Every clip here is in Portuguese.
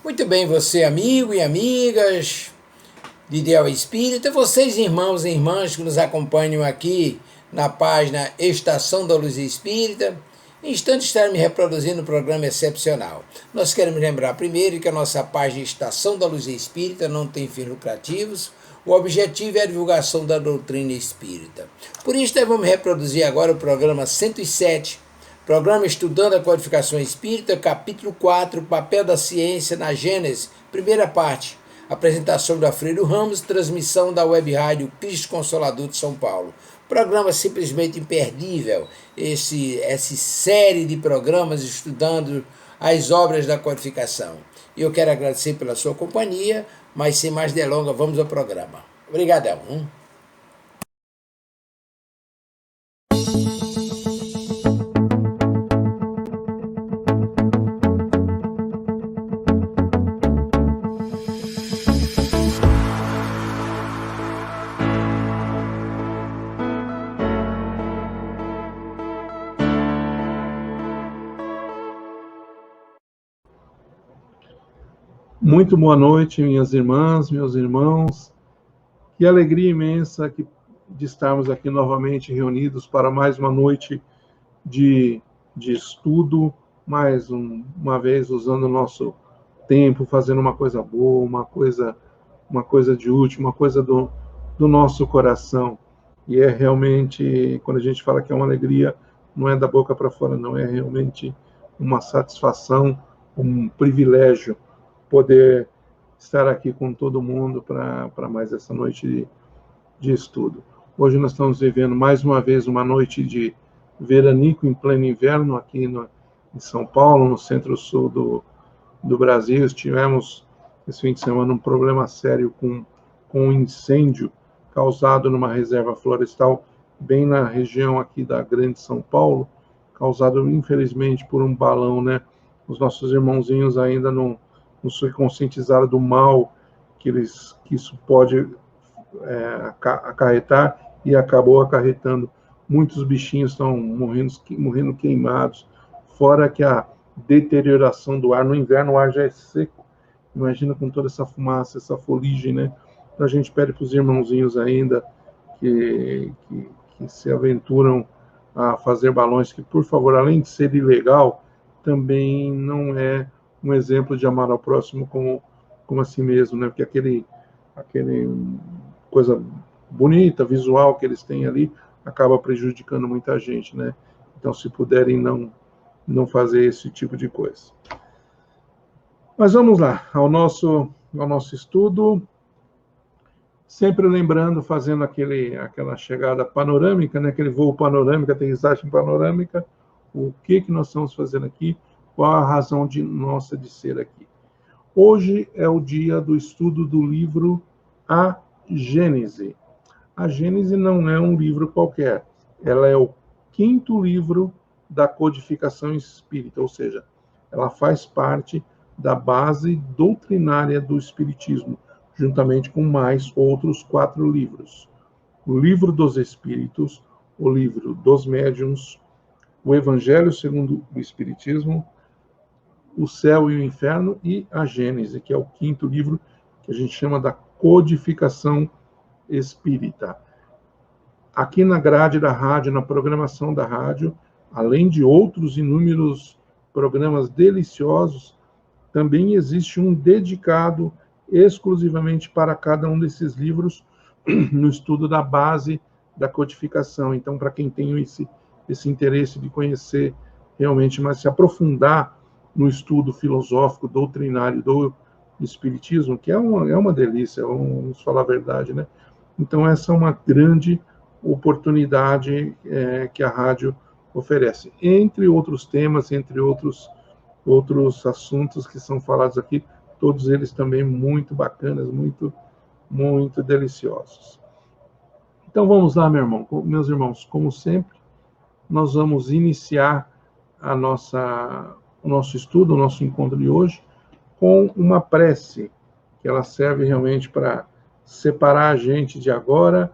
Muito bem, você amigo e amigas de Ideal Espírita, vocês irmãos e irmãs que nos acompanham aqui na página Estação da Luz Espírita, em instantes estaremos reproduzindo um programa excepcional. Nós queremos lembrar primeiro que a nossa página Estação da Luz Espírita não tem fins lucrativos, o objetivo é a divulgação da doutrina espírita. Por isso, nós vamos reproduzir agora o programa 107, programa Estudando a Codificação Espírita, capítulo 4, Papel da Ciência na Gênese, primeira parte, apresentação da Freire Ramos, transmissão da Web Rádio Cristo Consolador de São Paulo. Programa simplesmente imperdível, essa série de programas estudando as obras da codificação. E eu quero agradecer pela sua companhia, mas sem mais delongas, vamos ao programa. Obrigadão. Muito boa noite, minhas irmãs, meus irmãos. Que alegria imensa de estarmos aqui novamente reunidos para mais uma noite de estudo, mais uma vez usando o nosso tempo, fazendo uma coisa boa, uma coisa de útil, uma coisa do nosso coração. E é realmente, quando a gente fala que é uma alegria, não é da boca para fora, não, é realmente uma satisfação, um privilégio poder estar aqui com todo mundo para mais essa noite de estudo. Hoje nós estamos vivendo mais uma vez uma noite de veranico em pleno inverno aqui em São Paulo, no centro-sul do Brasil. Tivemos esse fim de semana um problema sério com um incêndio causado numa reserva florestal bem na região aqui da Grande São Paulo, causado infelizmente por um balão, né? Os nossos irmãozinhos ainda não se conscientizaram do mal que isso pode acarretar, e acabou acarretando. Muitos bichinhos estão morrendo queimados, fora que a deterioração do ar, no inverno o ar já é seco, imagina com toda essa fumaça, essa fuligem, né? Então a gente pede para os irmãozinhos ainda que se aventuram a fazer balões, que, por favor, além de ser ilegal, também não é um exemplo de amar ao próximo como a si mesmo, né? Porque aquele coisa bonita, visual que eles têm ali, acaba prejudicando muita gente, né? Então, se puderem não fazer esse tipo de coisa. Mas vamos lá, ao nosso estudo, sempre lembrando, fazendo aquela chegada panorâmica, né? Aquele voo panorâmico, aterrissagem panorâmica, o que nós estamos fazendo aqui, qual a razão nossa de ser aqui. Hoje é o dia do estudo do livro A Gênese. A Gênese não é um livro qualquer, ela é o 5º livro da codificação espírita, ou seja, ela faz parte da base doutrinária do Espiritismo, juntamente com mais outros 4 livros. O Livro dos Espíritos, o Livro dos Médiuns, o Evangelho segundo o Espiritismo, o Céu e o Inferno e a Gênese, que é o 5º livro que a gente chama da codificação espírita. Aqui na grade da rádio, na programação da rádio, além de outros inúmeros programas deliciosos, também existe um dedicado exclusivamente para cada um desses livros no estudo da base da codificação. Então, para quem tem esse interesse de conhecer realmente, mas se aprofundar no estudo filosófico, doutrinário do Espiritismo, que é uma delícia, vamos falar a verdade, né? Então, essa é uma grande oportunidade que a rádio oferece. Entre outros temas, entre outros assuntos que são falados aqui, todos eles também muito bacanas, muito, muito deliciosos. Então, vamos lá, meus irmãos, como sempre, nós vamos iniciar o nosso estudo, o nosso encontro de hoje, com uma prece, que ela serve realmente para separar a gente de agora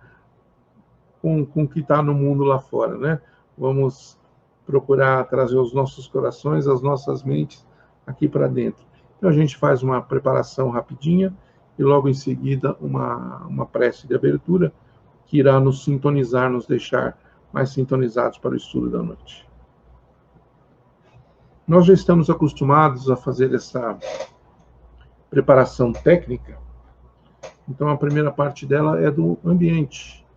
com o que está no mundo lá fora, né? Vamos procurar trazer os nossos corações, as nossas mentes aqui para dentro. Então a gente faz uma preparação rapidinha e logo em seguida uma prece de abertura que irá nos sintonizar, nos deixar mais sintonizados para o estudo da noite. Nós já estamos acostumados a fazer essa preparação técnica, então a primeira parte dela é do ambiente.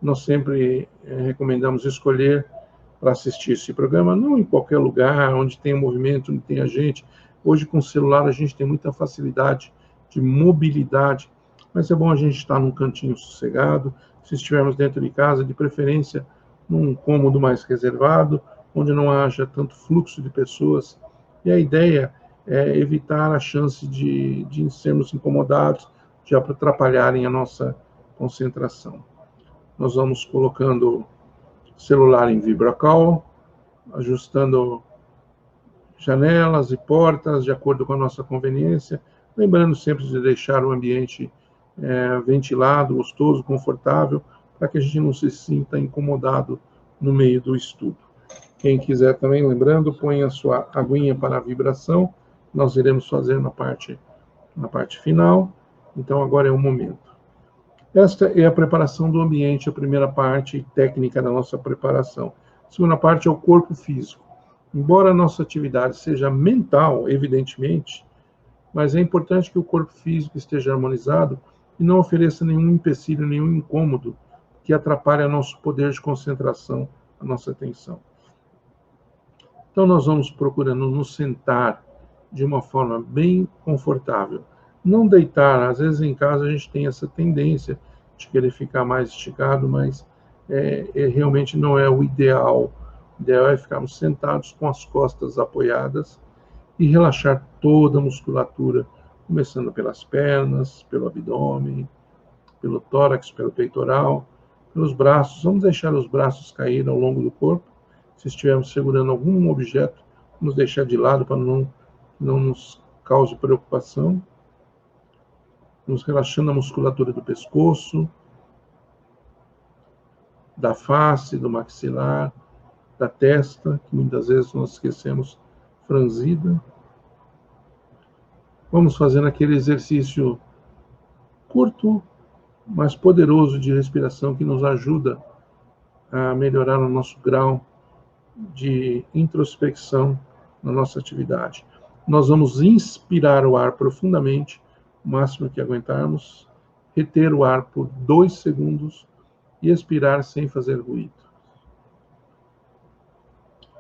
Nós sempre recomendamos escolher para assistir esse programa, não em qualquer lugar, onde tem movimento, onde tem gente. Hoje com o celular a gente tem muita facilidade de mobilidade, mas é bom a gente estar num cantinho sossegado, se estivermos dentro de casa, de preferência num cômodo mais reservado, onde não haja tanto fluxo de pessoas. E a ideia é evitar a chance de sermos incomodados, de atrapalharem a nossa concentração. Nós vamos colocando o celular em VibraCall, ajustando janelas e portas de acordo com a nossa conveniência, lembrando sempre de deixar o ambiente ventilado, gostoso, confortável, para que a gente não se sinta incomodado no meio do estudo. Quem quiser também, lembrando, põe a sua aguinha para a vibração, nós iremos fazer na parte final, então agora é o momento. Esta é a preparação do ambiente, a primeira parte técnica da nossa preparação. A segunda parte é o corpo físico. Embora a nossa atividade seja mental, evidentemente, mas é importante que o corpo físico esteja harmonizado e não ofereça nenhum empecilho, nenhum incômodo que atrapalhe o nosso poder de concentração, a nossa atenção. Então nós vamos procurando nos sentar de uma forma bem confortável. Não deitar, às vezes em casa a gente tem essa tendência de querer ficar mais esticado, mas realmente não é o ideal. O ideal é ficarmos sentados com as costas apoiadas e relaxar toda a musculatura, começando pelas pernas, pelo abdômen, pelo tórax, pelo peitoral, pelos braços. Vamos deixar os braços cair ao longo do corpo. Se estivermos segurando algum objeto, vamos deixar de lado para não nos cause preocupação. Vamos relaxando a musculatura do pescoço, da face, do maxilar, da testa, que muitas vezes nós esquecemos franzida. Vamos fazendo aquele exercício curto, mas poderoso de respiração que nos ajuda a melhorar o nosso grau de introspecção na nossa atividade. Nós vamos inspirar o ar profundamente, o máximo que aguentarmos, reter o ar por 2 segundos e expirar sem fazer ruído.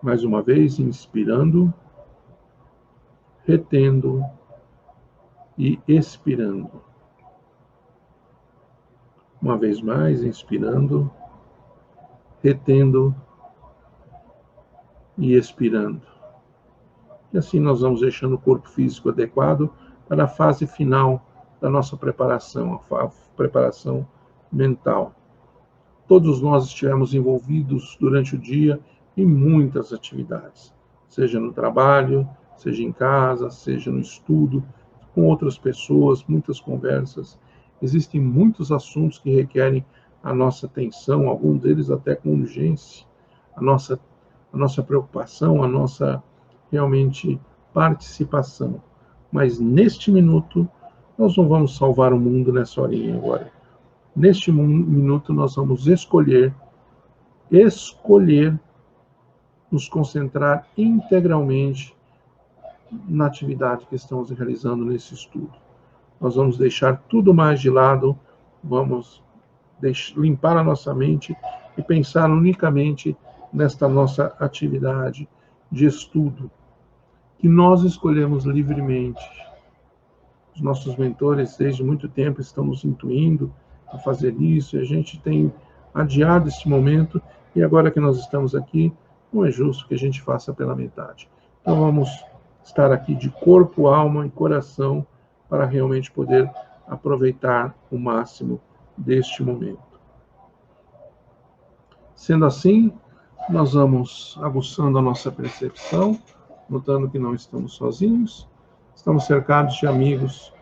Mais uma vez, inspirando, retendo e expirando. Uma vez mais, inspirando, retendo e expirando. E assim nós vamos deixando o corpo físico adequado para a fase final da nossa preparação, a preparação mental. Todos nós estivemos envolvidos durante o dia em muitas atividades, seja no trabalho, seja em casa, seja no estudo, com outras pessoas, muitas conversas. Existem muitos assuntos que requerem a nossa atenção, alguns deles até com urgência, a nossa preocupação, a nossa realmente participação. Mas neste minuto, nós não vamos salvar o mundo nessa horinha agora. Neste minuto, nós vamos escolher nos concentrar integralmente na atividade que estamos realizando nesse estudo. Nós vamos deixar tudo mais de lado, vamos limpar a nossa mente e pensar unicamente nesta nossa atividade de estudo, que nós escolhemos livremente. Os nossos mentores, desde muito tempo, estão nos intuindo a fazer isso, e a gente tem adiado esse momento, e agora que nós estamos aqui, não é justo que a gente faça pela metade. Então vamos estar aqui de corpo, alma e coração para realmente poder aproveitar o máximo deste momento. Sendo assim, nós vamos aguçando a nossa percepção, notando que não estamos sozinhos, estamos cercados de amigos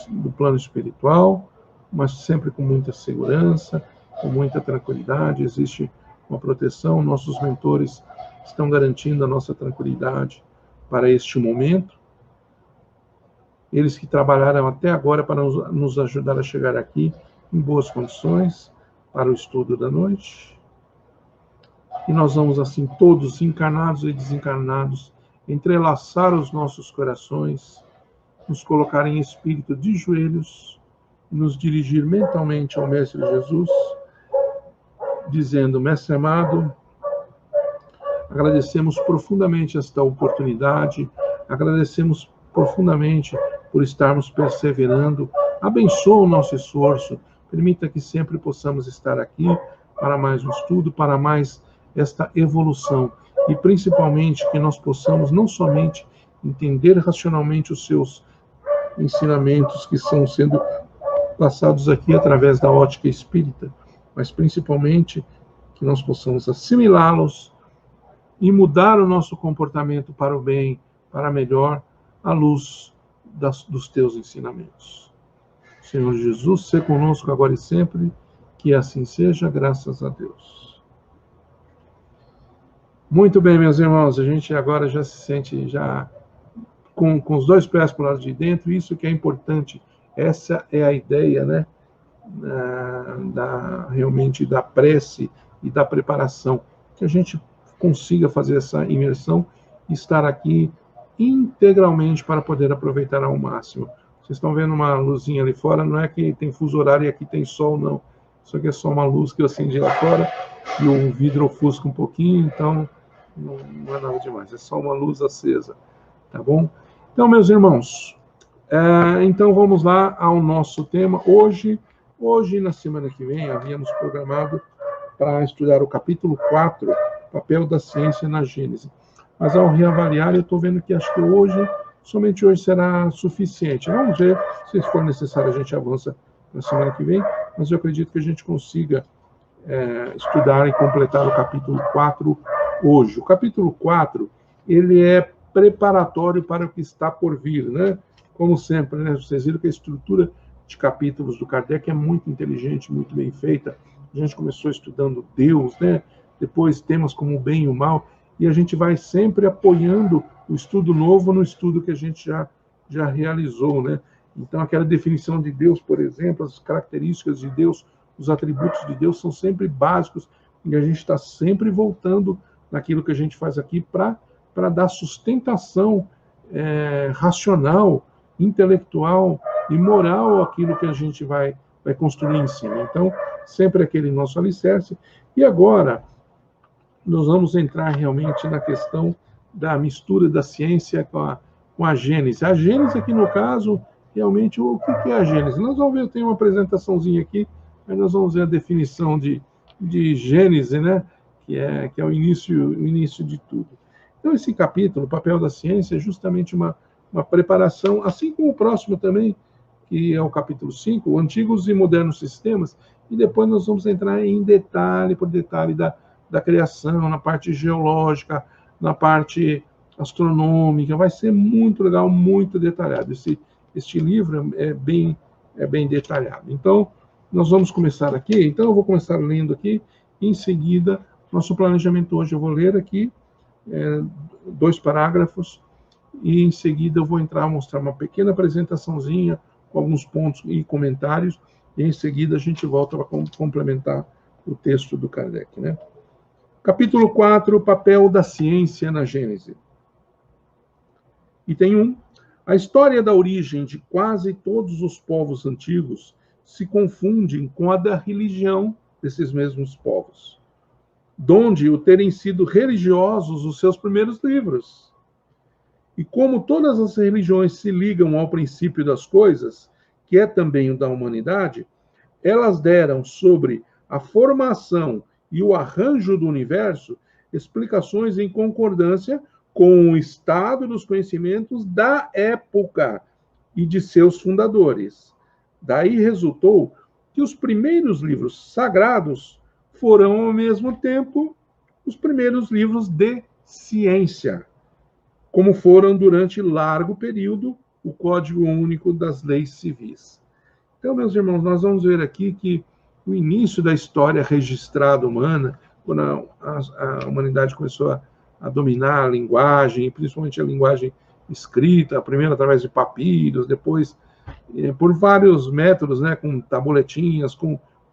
do plano espiritual, mas sempre com muita segurança, com muita tranquilidade, existe uma proteção, nossos mentores estão garantindo a nossa tranquilidade para este momento. eles que trabalharam até agora para nos ajudar a chegar aqui em boas condições para o estudo da noite. E nós vamos, assim, todos, encarnados e desencarnados, entrelaçar os nossos corações, nos colocar em espírito de joelhos, nos dirigir mentalmente ao Mestre Jesus, dizendo: Mestre amado, agradecemos profundamente esta oportunidade, agradecemos profundamente por estarmos perseverando, abençoa o nosso esforço, permita que sempre possamos estar aqui para mais um estudo, para mais esta evolução, e principalmente que nós possamos não somente entender racionalmente os seus ensinamentos que estão sendo passados aqui através da ótica espírita, mas principalmente que nós possamos assimilá-los e mudar o nosso comportamento para o bem, para melhor, à luz dos teus ensinamentos. Senhor Jesus, seja conosco agora e sempre, que assim seja, graças a Deus. Muito bem, meus irmãos, a gente agora já se sente com os dois pés para o lado de dentro, isso que é importante, essa é a ideia, né, realmente da prece e da preparação, que a gente consiga fazer essa imersão e estar aqui integralmente para poder aproveitar ao máximo. Vocês estão vendo uma luzinha ali fora, não é que tem fuso horário e aqui tem sol, não. Isso aqui é só uma luz que eu acendi lá fora e o vidro ofusca um pouquinho, então não é nada demais, é só uma luz acesa, tá bom? Então, meus irmãos, então vamos lá ao nosso tema. Hoje e na semana que vem, havíamos programado para estudar o capítulo 4, papel da ciência na Gênese. Mas ao reavaliar, eu estou vendo que acho que somente hoje será suficiente. Vamos ver, se for necessário a gente avança na semana que vem, mas eu acredito que a gente consiga estudar e completar o capítulo 4 hoje. O capítulo 4, ele é preparatório para o que está por vir, né? Como sempre, né? Vocês viram que a estrutura de capítulos do Kardec é muito inteligente, muito bem feita. A gente começou estudando Deus, né? Depois temas como o bem e o mal, e a gente vai sempre apoiando o estudo novo no estudo que a gente já realizou, né? Então, aquela definição de Deus, por exemplo, as características de Deus, os atributos de Deus são sempre básicos, e a gente está sempre voltando naquilo que a gente faz aqui para dar sustentação racional, intelectual e moral àquilo que a gente vai construir em cima. Então, sempre aquele nosso alicerce. E agora, nós vamos entrar realmente na questão da mistura da ciência com a Gênese. A Gênese aqui, no caso, realmente, o que é a Gênese? Nós vamos ver, tem uma apresentaçãozinha aqui, mas nós vamos ver a definição de Gênese, né? Que é o início de tudo. Então, esse capítulo, o papel da ciência, é justamente uma preparação, assim como o próximo também, que é o capítulo 5, Antigos e Modernos Sistemas, e depois nós vamos entrar em detalhe por detalhe da criação, na parte geológica, na parte astronômica. Vai ser muito legal, muito detalhado. Este livro é bem detalhado. Então, nós vamos começar aqui. Então, eu vou começar lendo aqui, e em seguida, nosso planejamento hoje, eu vou ler aqui 2 parágrafos, e em seguida eu vou mostrar uma pequena apresentaçãozinha com alguns pontos e comentários, e em seguida a gente volta para complementar o texto do Kardec, né? Capítulo 4, papel da ciência na Gênese. Item 1. A história da origem de quase todos os povos antigos se confunde com a da religião desses mesmos povos, donde o terem sido religiosos os seus primeiros livros. E como todas as religiões se ligam ao princípio das coisas, que é também o da humanidade, elas deram sobre a formação e o arranjo do universo explicações em concordância com o estado dos conhecimentos da época e de seus fundadores. Daí resultou que os primeiros livros sagrados foram, ao mesmo tempo, os primeiros livros de ciência, como foram, durante largo período, o Código Único das Leis Civis. Então, meus irmãos, nós vamos ver aqui que o início da história registrada humana, quando a humanidade começou a dominar a linguagem, principalmente a linguagem escrita, primeiro através de papiros, depois por vários métodos, né, com tabuletinhas,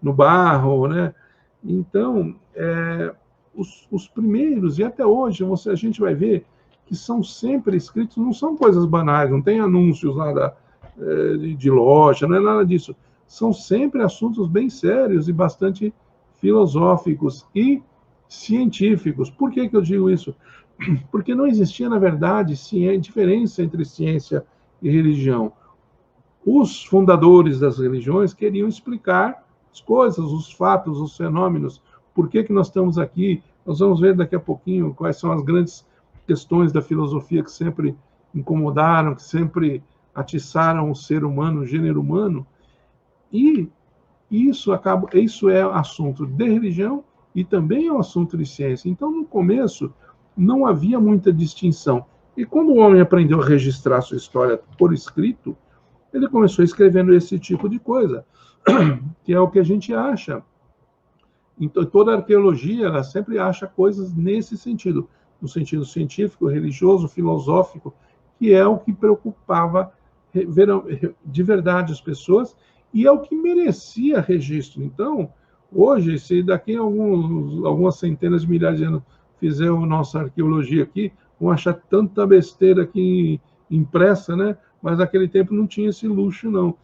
no barro, né? Então, os primeiros, e até hoje, a gente vai ver que são sempre escritos, não são coisas banais, não tem anúncios lá de loja, não é nada disso. São sempre assuntos bem sérios e bastante filosóficos e científicos. Por que eu digo isso? Porque não existia, na verdade, diferença entre ciência e religião. Os fundadores das religiões queriam explicar as coisas, os fatos, os fenômenos, por que nós estamos aqui. Nós vamos ver daqui a pouquinho quais são as grandes questões da filosofia que sempre incomodaram, que sempre atiçaram o ser humano, o gênero humano. E isso é assunto de religião e também é um assunto de ciência. Então, no começo, não havia muita distinção. E quando o homem aprendeu a registrar sua história por escrito, ele começou escrevendo esse tipo de coisa, que é o que a gente acha. Então, toda a arqueologia, ela sempre acha coisas nesse sentido, no sentido científico, religioso, filosófico, que é o que preocupava de verdade as pessoas e é o que merecia registro. Então, hoje, se daqui a algumas centenas de milhares de anos fizermos nossa arqueologia aqui, vão achar tanta besteira aqui impressa, né? Mas naquele tempo não tinha esse luxo, não.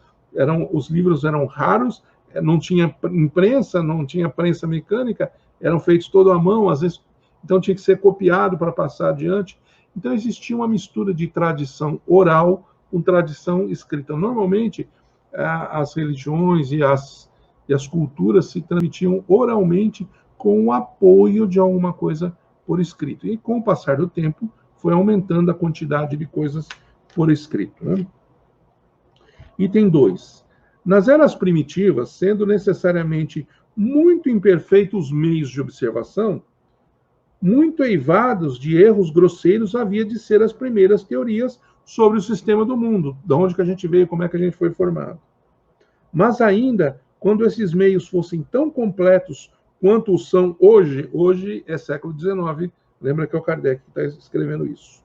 Os livros eram raros, não tinha imprensa, não tinha prensa mecânica, eram feitos todo à mão, às vezes, então tinha que ser copiado para passar adiante. Então existia uma mistura de tradição oral com tradição escrita. Normalmente, as religiões e as culturas se transmitiam oralmente com o apoio de alguma coisa por escrito. E com o passar do tempo, foi aumentando a quantidade de coisas por escrito. Né? Item 2. Nas eras primitivas, sendo necessariamente muito imperfeitos os meios de observação, muito eivados de erros grosseiros havia de ser as primeiras teorias sobre o sistema do mundo, de onde que a gente veio, como é que a gente foi formado. Mas ainda, quando esses meios fossem tão completos quanto são hoje é século XIX, lembra que é o Kardec que está escrevendo isso,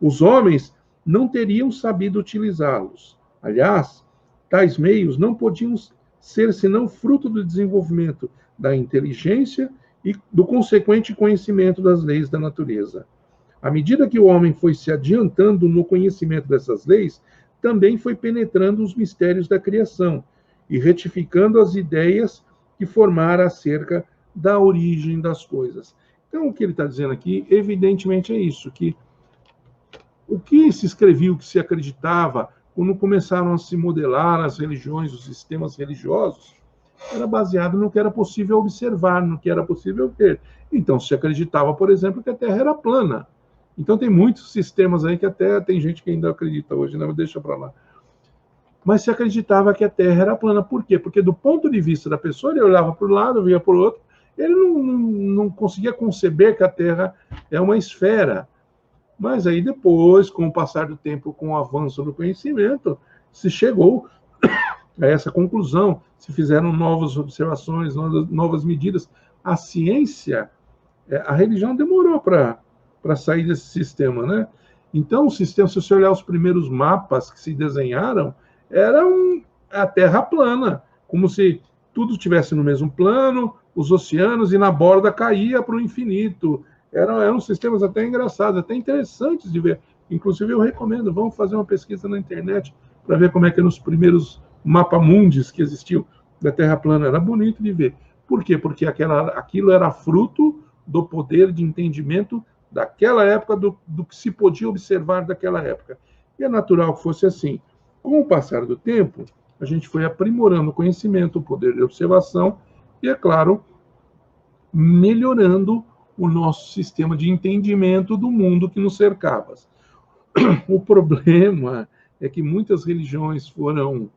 os homens não teriam sabido utilizá-los. Aliás, tais meios não podiam ser senão fruto do desenvolvimento da inteligência e do consequente conhecimento das leis da natureza. À medida que o homem foi se adiantando no conhecimento dessas leis, também foi penetrando os mistérios da criação e retificando as ideias que formaram acerca da origem das coisas. Então, o que ele está dizendo aqui, evidentemente, é isso, que o que se escrevia, o que se acreditava, quando começaram a se modelar as religiões, os sistemas religiosos, era baseado no que era possível observar, no que era possível ver. Então, se acreditava, por exemplo, que a Terra era plana. Então, tem muitos sistemas aí que até tem gente que ainda acredita hoje, né? Mas deixa para lá. Mas se acreditava que a Terra era plana. Por quê? Porque do ponto de vista da pessoa, ele olhava para um lado, via para o outro, ele não conseguia conceber que a Terra é uma esfera. Mas aí depois, com o passar do tempo, com o avanço do conhecimento, se chegou a essa conclusão, se fizeram novas observações, novas medidas. A ciência, a religião demorou para sair desse sistema, né? Então, o sistema, se você olhar os primeiros mapas que se desenharam, era a Terra plana, como se tudo estivesse no mesmo plano, os oceanos, e na borda caía para o infinito. Eram sistemas até engraçados, até interessantes de ver. Inclusive, eu recomendo, vamos fazer uma pesquisa na internet para ver como é que eram os primeiros mapamundis que existiam da Terra plana. Era bonito de ver. Por quê? Porque aquilo era fruto do poder de entendimento daquela época, do que se podia observar daquela época. E é natural que fosse assim. Com o passar do tempo, a gente foi aprimorando o conhecimento, o poder de observação e, é claro, melhorando o nosso sistema de entendimento do mundo que nos cercava. O problema é que muitas religiões foram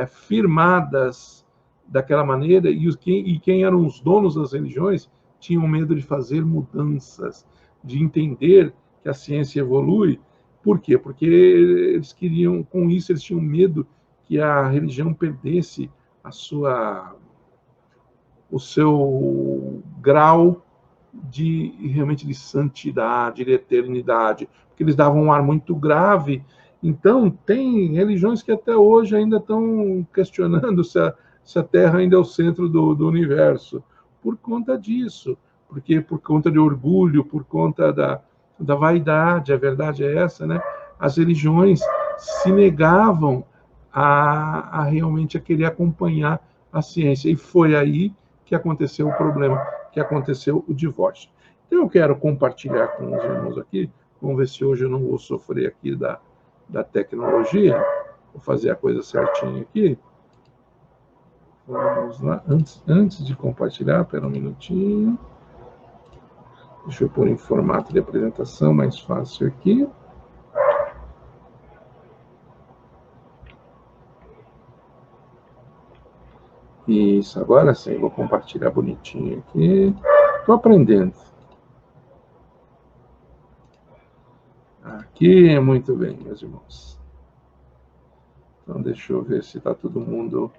firmadas daquela maneira e quem eram os donos das religiões tinham medo de fazer mudanças, de entender que a ciência evolui. Por quê? Porque eles queriam, com isso, eles tinham medo que a religião perdesse o seu grau realmente de santidade, de eternidade, porque eles davam um ar muito grave. Então, tem religiões que até hoje ainda estão questionando se a Terra ainda é o centro do universo, por conta disso, porque por conta de orgulho, por conta da vaidade, a verdade é essa, né? As religiões se negavam a realmente a querer acompanhar a ciência, e foi aí que aconteceu o problema, que aconteceu o divórcio. Então, eu quero compartilhar com os irmãos aqui, vamos ver se hoje eu não vou sofrer aqui da tecnologia, vou fazer a coisa certinha aqui. Vamos lá, antes de compartilhar, espera um minutinho. Deixa eu pôr em formato de apresentação, mais fácil aqui. Isso, agora sim, vou compartilhar bonitinho aqui. Estou aprendendo. Aqui, muito bem, meus irmãos. Então, deixa eu ver se está todo mundo...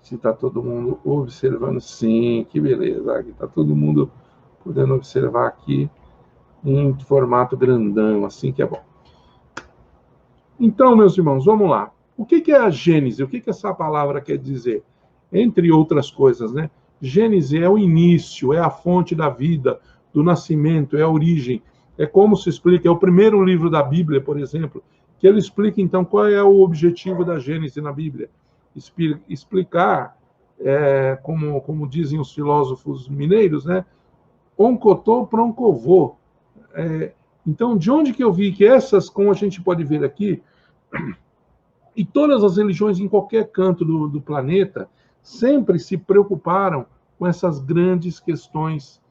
Se está todo mundo observando. Sim, que beleza. Está todo mundo podendo observar aqui em formato grandão, assim que é bom. Então, meus irmãos, vamos lá. O que é a Gênese? O que essa palavra quer dizer? Entre outras coisas, né? Gênese é o início, é a fonte da vida, do nascimento, é a origem. É como se explica, é o primeiro livro da Bíblia, por exemplo, que ele explica, então, qual é o objetivo da Gênese na Bíblia. Explicar, como dizem os filósofos mineiros, né? Oncotô proncovô. Então, de onde que eu vi que essas, como a gente pode ver aqui, e todas as religiões em qualquer canto do planeta, sempre se preocuparam com essas grandes questões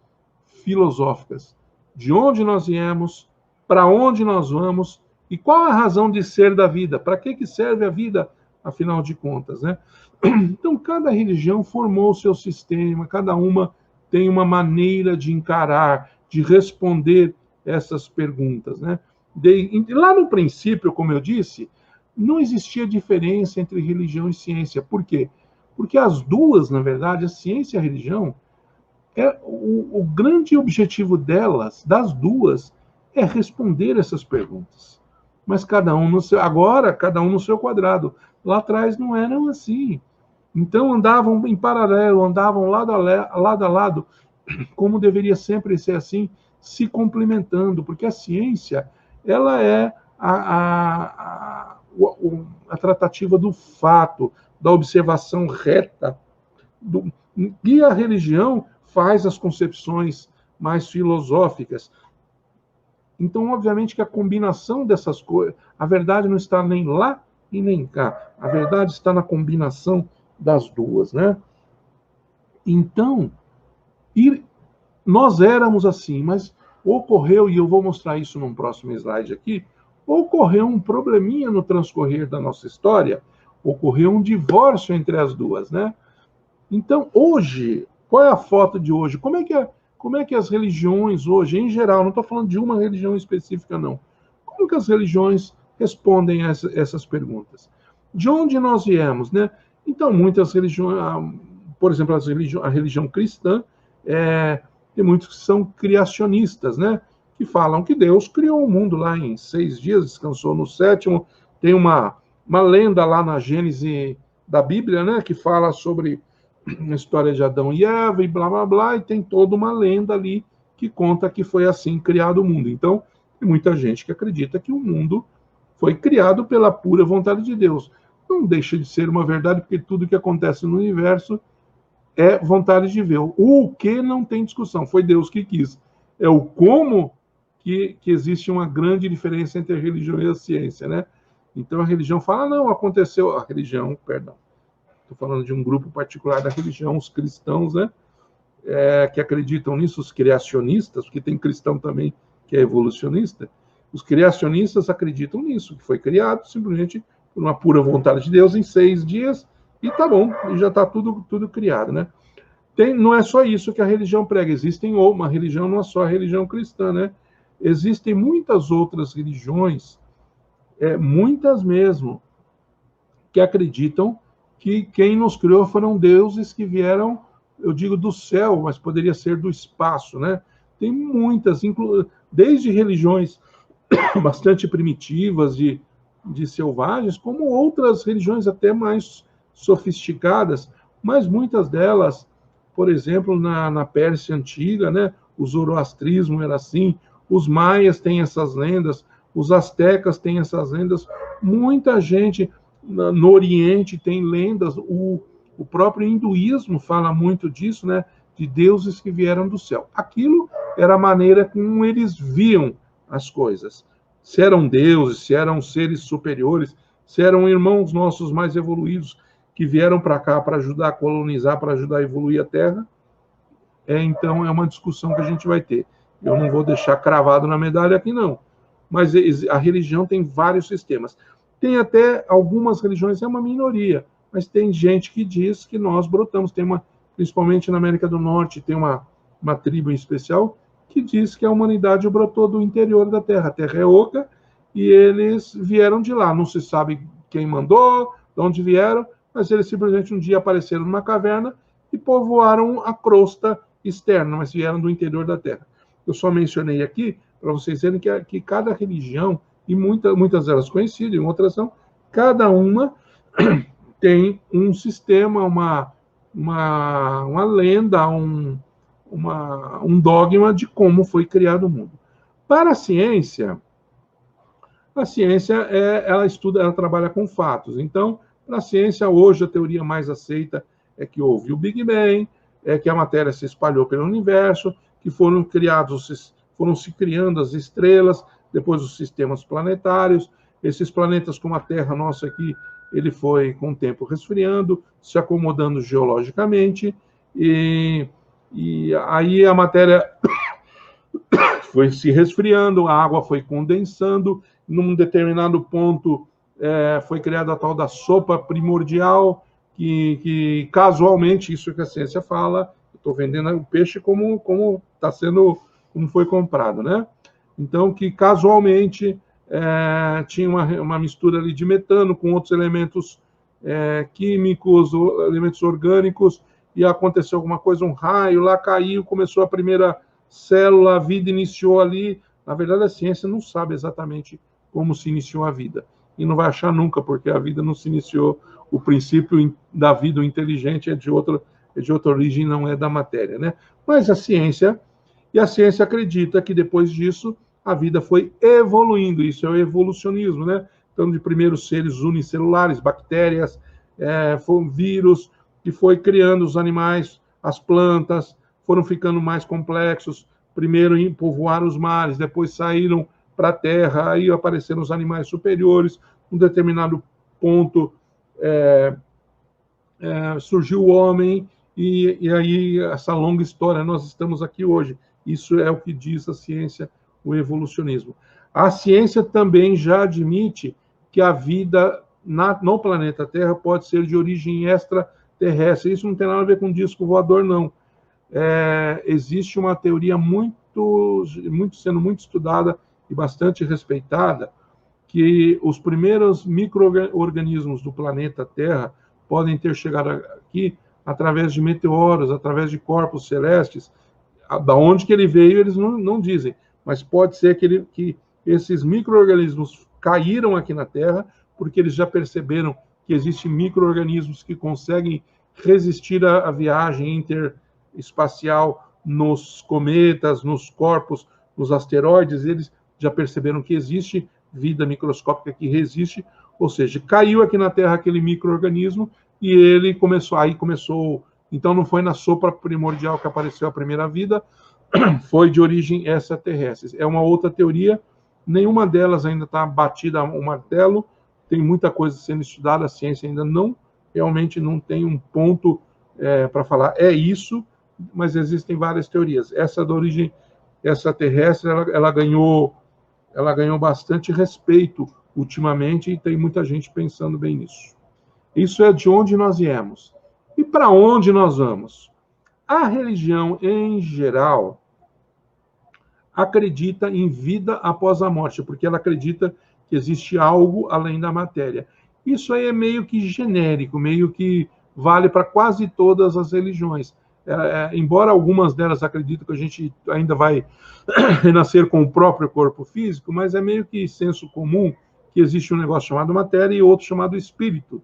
filosóficas. De onde nós viemos, para onde nós vamos, e qual a razão de ser da vida? Para que serve a vida, afinal de contas, né? Então, cada religião formou o seu sistema, cada uma tem uma maneira de encarar, de responder essas perguntas, né? Lá no princípio, como eu disse, não existia diferença entre religião e ciência. Por quê? Porque as duas, na verdade, a ciência e a religião, o grande objetivo das duas, é responder essas perguntas. Mas cada um no seu quadrado. Lá atrás não eram assim. Então andavam em paralelo, andavam lado a lado, como deveria sempre ser assim, se complementando, porque a ciência, ela é a tratativa do fato, da observação reta, e a religião faz as concepções mais filosóficas. Então, obviamente que a combinação dessas coisas, a verdade não está nem lá e nem cá, a verdade está na combinação das duas, né? Então, nós éramos assim, mas ocorreu, e eu vou mostrar isso num próximo slide aqui, ocorreu um probleminha no transcorrer da nossa história, ocorreu um divórcio entre as duas, né? Então, hoje, qual é a foto de hoje? Como é que as religiões hoje, em geral, não estou falando de uma religião específica, não. Como que as religiões respondem a essas perguntas? De onde nós viemos, né? Então, muitas religiões, por exemplo, a religião cristã, tem muitos que são criacionistas, né? Que falam que Deus criou o mundo lá em 6 dias, descansou no 7º. Tem uma lenda lá na Gênese da Bíblia, né? Que fala sobre a história de Adão e Eva e blá, blá, blá, e tem toda uma lenda ali que conta que foi assim criado o mundo. Então, tem muita gente que acredita que o mundo foi criado pela pura vontade de Deus. Não deixa de ser uma verdade, porque tudo que acontece no universo é vontade de Deus. O que não tem discussão, foi Deus que quis. É o como que existe uma grande diferença entre a religião e a ciência, né? Então a religião fala, não, aconteceu... A religião, perdão, estou falando de um grupo particular da religião, os cristãos, né? Que acreditam nisso, os criacionistas, porque tem cristão também que é evolucionista. Os criacionistas acreditam nisso, que foi criado simplesmente por uma pura vontade de Deus em 6 dias, e tá bom, e já está tudo criado, né? Não é só isso que a religião prega, uma religião, não é só a religião cristã, né? Existem muitas outras religiões, muitas mesmo, que acreditam que quem nos criou foram deuses que vieram eu digo do céu, mas poderia ser do espaço, né? Tem muitas, desde religiões bastante primitivas de selvagens, como outras religiões até mais sofisticadas, mas muitas delas, por exemplo, na Pérsia Antiga, né, o zoroastrismo era assim, os maias têm essas lendas, os astecas têm essas lendas, muita gente no Oriente tem lendas, o próprio hinduísmo fala muito disso, né, de deuses que vieram do céu. Aquilo era a maneira como eles viam as coisas. Se eram deuses, se eram seres superiores, se eram irmãos nossos mais evoluídos que vieram para cá para ajudar a colonizar, para ajudar a evoluir a Terra, então é uma discussão que a gente vai ter. Eu não vou deixar cravado na medalha aqui, não. Mas a religião tem vários sistemas. Tem até algumas religiões, é uma minoria, mas tem gente que diz que nós brotamos. Tem principalmente na América do Norte, tem uma tribo em especial que diz que a humanidade brotou do interior da Terra. A Terra é oca e eles vieram de lá. Não se sabe quem mandou, de onde vieram, mas eles simplesmente um dia apareceram numa caverna e povoaram a crosta externa, mas vieram do interior da Terra. Eu só mencionei aqui para vocês verem que cada religião, e muitas delas coincidem, outras não, cada uma tem um sistema, uma lenda, um dogma de como foi criado o mundo. Para a ciência ela estuda, ela trabalha com fatos. Então, para a ciência, hoje, a teoria mais aceita é que houve o Big Bang, é que a matéria se espalhou pelo universo, que foram se criando as estrelas, depois os sistemas planetários. Esses planetas, como a Terra nossa aqui, ele foi, com o tempo, resfriando, se acomodando geologicamente, e aí a matéria foi se resfriando, a água foi condensando, num determinado ponto foi criada a tal da sopa primordial, que casualmente, isso que a ciência fala, estou vendendo o peixe como está sendo, como foi comprado, né? Então, que casualmente tinha uma mistura ali de metano com outros elementos químicos, elementos orgânicos, e aconteceu alguma coisa, um raio lá caiu, começou a primeira célula, a vida iniciou ali. Na verdade, a ciência não sabe exatamente como se iniciou a vida. E não vai achar nunca, porque a vida não se iniciou. O princípio da vida, o inteligente, é de outra origem, não é da matéria, né? Mas a ciência acredita que depois disso a vida foi evoluindo. Isso é o evolucionismo, né? Então, de primeiros seres unicelulares, bactérias, foi vírus, que foi criando os animais, as plantas, foram ficando mais complexos. Primeiro povoaram os mares, depois saíram para a terra, aí apareceram os animais superiores. Um determinado ponto surgiu o homem, e aí essa longa história, nós estamos aqui hoje. Isso é o que diz a ciência, o evolucionismo. A ciência também já admite que a vida no planeta Terra pode ser de origem extraterrestre. Isso não tem nada a ver com disco voador, não. Existe uma teoria sendo muito estudada e bastante respeitada, que os primeiros micro-organismos do planeta Terra podem ter chegado aqui através de meteoros, através de corpos celestes. Da onde que ele veio, eles não dizem, mas pode ser que esses micro-organismos caíram aqui na Terra, porque eles já perceberam que existem micro-organismos que conseguem resistir à viagem interespacial nos cometas, nos corpos, nos asteroides. Eles já perceberam que existe vida microscópica que resiste, ou seja, caiu aqui na Terra aquele micro-organismo e ele começou. Então, não foi na sopa primordial que apareceu a primeira vida, foi de origem extraterrestre. É uma outra teoria, nenhuma delas ainda está batida ao martelo, tem muita coisa sendo estudada, a ciência ainda realmente não tem um ponto para falar, é isso, mas existem várias teorias. Essa da origem extraterrestre, ela ganhou bastante respeito ultimamente, e tem muita gente pensando bem nisso. Isso é de onde nós viemos. E para onde nós vamos? A religião, em geral, acredita em vida após a morte, porque ela acredita que existe algo além da matéria. Isso aí é meio que genérico, meio que vale para quase todas as religiões. embora algumas delas acreditam que a gente ainda vai renascer com o próprio corpo físico, mas é meio que senso comum que existe um negócio chamado matéria e outro chamado espírito,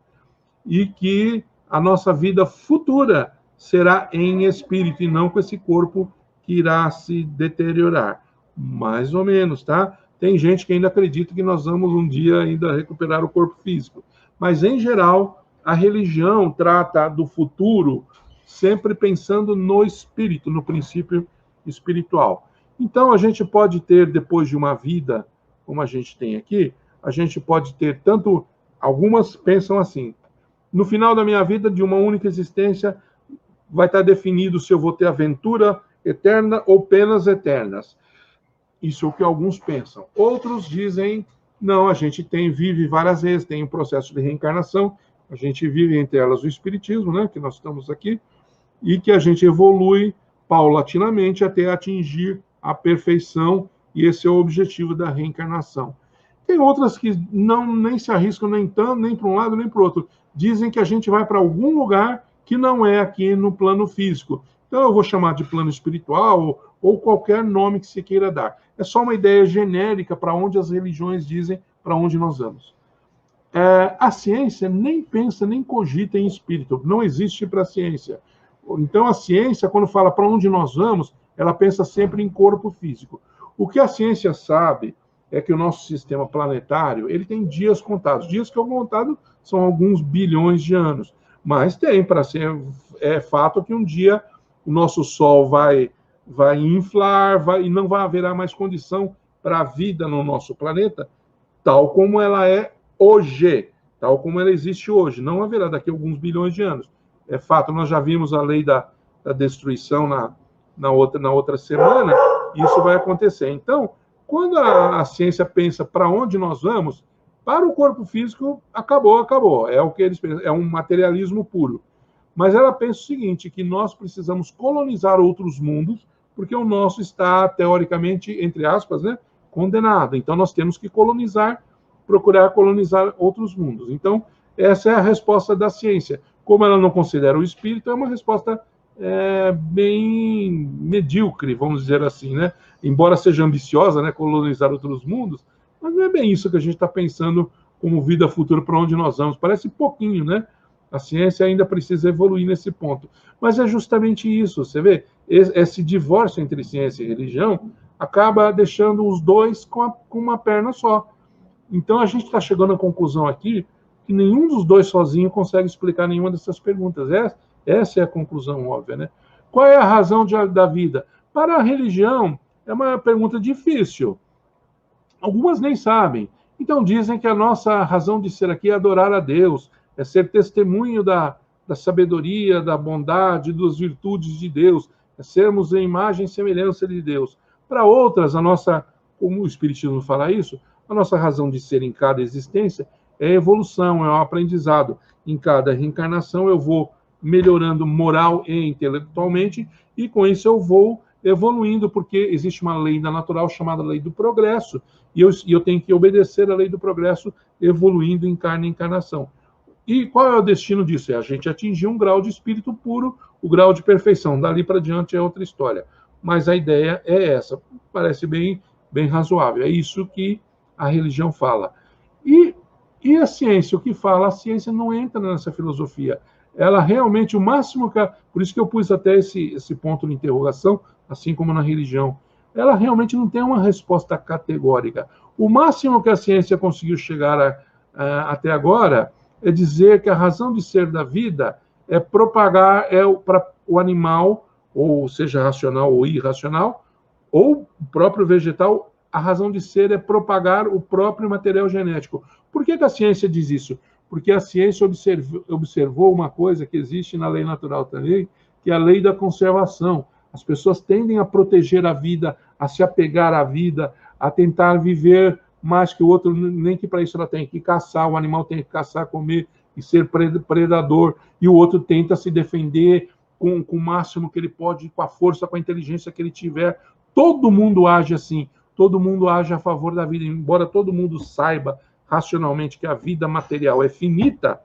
e que a nossa vida futura será em espírito e não com esse corpo que irá se deteriorar. Mais ou menos, tá? Tem gente que ainda acredita que nós vamos um dia ainda recuperar o corpo físico. Mas, em geral, a religião trata do futuro sempre pensando no espírito, no princípio espiritual. Então, a gente pode ter, depois de uma vida, como a gente tem aqui, a gente pode ter tanto... Algumas pensam assim, no final da minha vida, de uma única existência, vai estar definido se eu vou ter aventura eterna ou penas eternas. Isso é o que alguns pensam. Outros dizem, não, a gente vive várias vezes, tem um processo de reencarnação, a gente vive, entre elas, o espiritismo, né, que nós estamos aqui, e que a gente evolui paulatinamente até atingir a perfeição, e esse é o objetivo da reencarnação. Tem outras que nem se arriscam nem para um lado nem para o outro. Dizem que a gente vai para algum lugar que não é aqui no plano físico. Então eu vou chamar de plano espiritual ou qualquer nome que se queira dar. É só uma ideia genérica para onde as religiões dizem para onde nós vamos. A ciência nem pensa, nem cogita em espírito. Não existe para a ciência. Então a ciência, quando fala para onde nós vamos, ela pensa sempre em corpo físico. O que a ciência sabe é que o nosso sistema planetário ele tem dias contados. Dias que eu contado são alguns bilhões de anos. Mas tem, para ser... É fato que um dia o nosso Sol vai inflar e não vai haver mais condição para a vida no nosso planeta, tal como ela é hoje, tal como ela existe hoje. Não haverá daqui a alguns bilhões de anos. É fato, nós já vimos a lei da destruição na outra semana, e isso vai acontecer. Então, quando a ciência pensa para onde nós vamos, para o corpo físico, acabou. É o que eles pensam, é um materialismo puro. Mas ela pensa o seguinte, que nós precisamos colonizar outros mundos, porque o nosso está, teoricamente, entre aspas, né, condenado. Então, nós temos que procurar colonizar outros mundos. Então, essa é a resposta da ciência. Como ela não considera o espírito, é uma resposta bem medíocre, vamos dizer assim, né? Embora seja ambiciosa, né, colonizar outros mundos, mas não é bem isso que a gente está pensando como vida futura para onde nós vamos. Parece pouquinho, né? A ciência ainda precisa evoluir nesse ponto. Mas é justamente isso, você vê? Esse divórcio entre ciência e religião acaba deixando os dois com uma perna só. Então a gente está chegando à conclusão aqui que nenhum dos dois sozinho consegue explicar nenhuma dessas perguntas. Essa é a conclusão óbvia, né? Qual é a razão da vida? Para a religião, é uma pergunta difícil. Algumas nem sabem. Então dizem que a nossa razão de ser aqui é adorar a Deus, é ser testemunho da sabedoria, da bondade, das virtudes de Deus, é sermos a imagem e semelhança de Deus. Para outras, como o Espiritismo fala isso, a nossa razão de ser em cada existência é a evolução, é o aprendizado. Em cada reencarnação eu vou melhorando moral e intelectualmente, e com isso eu vou evoluindo, porque existe uma lei da natural chamada lei do progresso, e eu tenho que obedecer à lei do progresso, evoluindo em carne e encarnação. E qual é o destino disso? É a gente atingir um grau de espírito puro, o grau de perfeição. Dali para diante é outra história. Mas a ideia é essa. Parece bem razoável. É isso que a religião fala. E a ciência, o que fala? A ciência não entra nessa filosofia. Ela realmente, o máximo que... Por isso que eu pus até esse ponto de interrogação, assim como na religião. Ela realmente não tem uma resposta categórica. O máximo que a ciência conseguiu chegar até agora é dizer que a razão de ser da vida é propagar, para o animal, ou seja, racional ou irracional, ou o próprio vegetal, a razão de ser é propagar o próprio material genético. Por que a ciência diz isso? Porque a ciência observou uma coisa que existe na lei natural também, que é a lei da conservação. As pessoas tendem a proteger a vida, a se apegar à vida, a tentar viver mais que o outro, nem que para isso ela tem que caçar, o animal tem que caçar, comer e ser predador, e o outro tenta se defender com o máximo que ele pode, com a força, com a inteligência que ele tiver. Todo mundo age assim, todo mundo age a favor da vida, embora todo mundo saiba racionalmente que a vida material é finita,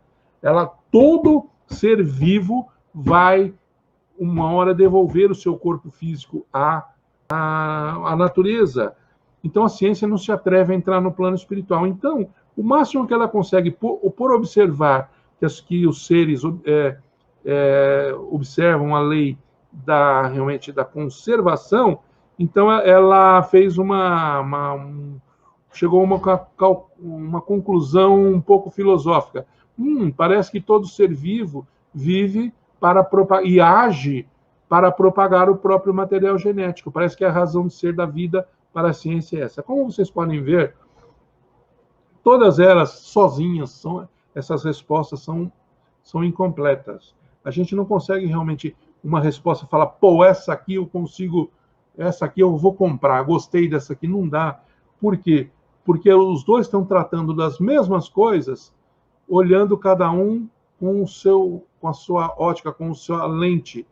todo ser vivo vai uma hora devolver o seu corpo físico à natureza. Então a ciência não se atreve a entrar no plano espiritual. Então, o máximo que ela consegue, por observar que os seres observam a lei realmente da conservação, então ela fez chegou a uma conclusão um pouco filosófica. Parece que todo ser vivo vive e age para propagar o próprio material genético. Parece que a razão de ser da vida para a ciência é essa. Como vocês podem ver, todas elas sozinhas, essas respostas são incompletas. A gente não consegue realmente uma resposta falar, pô, essa aqui eu consigo, essa aqui eu vou comprar, gostei dessa aqui. Não dá. Por quê? Porque os dois estão tratando das mesmas coisas, olhando cada um com a sua ótica, com a sua lente.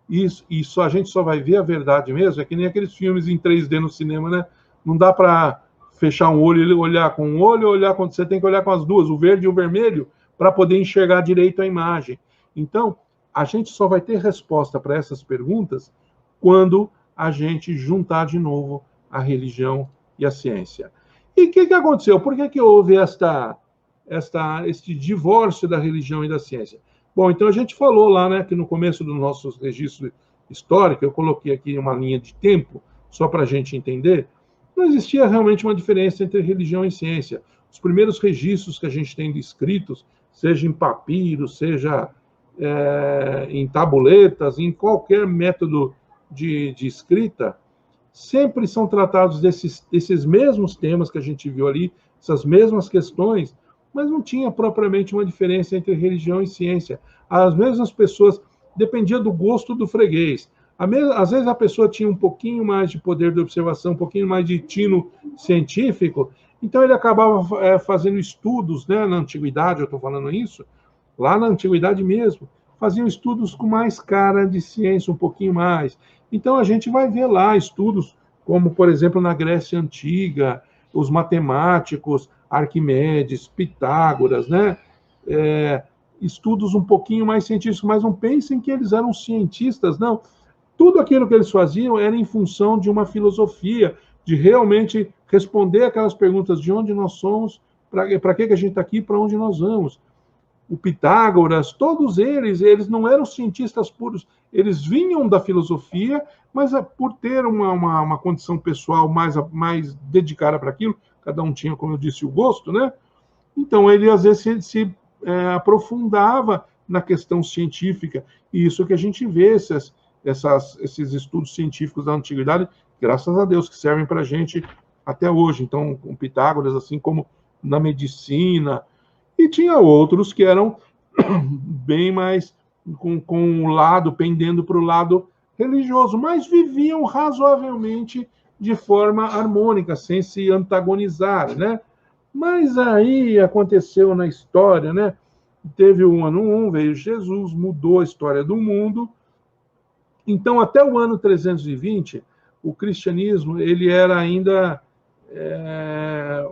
Isso a gente só vai ver a verdade mesmo, é que nem aqueles filmes em 3D no cinema, né? Não dá para fechar um olho e olhar com um olho, você tem que olhar com as duas, o verde e o vermelho, para poder enxergar direito a imagem. Então, a gente só vai ter resposta para essas perguntas quando a gente juntar de novo a religião e a ciência. E o que aconteceu? Por que houve este divórcio da religião e da ciência? Bom, então a gente falou lá, né, que no começo do nosso registro histórico, eu coloquei aqui uma linha de tempo, só para a gente entender, não existia realmente uma diferença entre religião e ciência. Os primeiros registros que a gente tem escritos, seja em papiro, seja em tabuletas, em qualquer método de escrita, sempre são tratados desses mesmos temas que a gente viu ali, essas mesmas questões, mas não tinha propriamente uma diferença entre religião e ciência. As mesmas pessoas, dependia do gosto do freguês. Às vezes a pessoa tinha um pouquinho mais de poder de observação, um pouquinho mais de tino científico, então ele acabava fazendo estudos, né, na antiguidade, eu estou falando isso, lá na antiguidade mesmo, faziam estudos com mais cara de ciência, um pouquinho mais. Então a gente vai ver lá estudos como, por exemplo, na Grécia Antiga, os matemáticos, Arquimedes, Pitágoras, né? Estudos um pouquinho mais científicos, mas não pensem que eles eram cientistas, não. Tudo aquilo que eles faziam era em função de uma filosofia, de realmente responder aquelas perguntas de onde nós somos, para que a gente está aqui, para onde nós vamos. O Pitágoras, todos eles não eram cientistas puros, eles vinham da filosofia, mas por ter uma condição pessoal mais dedicada para aquilo, cada um tinha, como eu disse, o gosto, né? Então, ele às vezes se aprofundava na questão científica, e isso que a gente vê, esses estudos científicos da antiguidade, graças a Deus, que servem para a gente até hoje. Então, com Pitágoras, assim como na medicina, e tinha outros que eram bem mais com o lado, pendendo para o lado religioso, mas viviam razoavelmente de forma harmônica, sem se antagonizar, né? Mas aí aconteceu na história, né? Teve o ano 1, veio Jesus, mudou a história do mundo. Então, até o ano 320, o cristianismo ele era ainda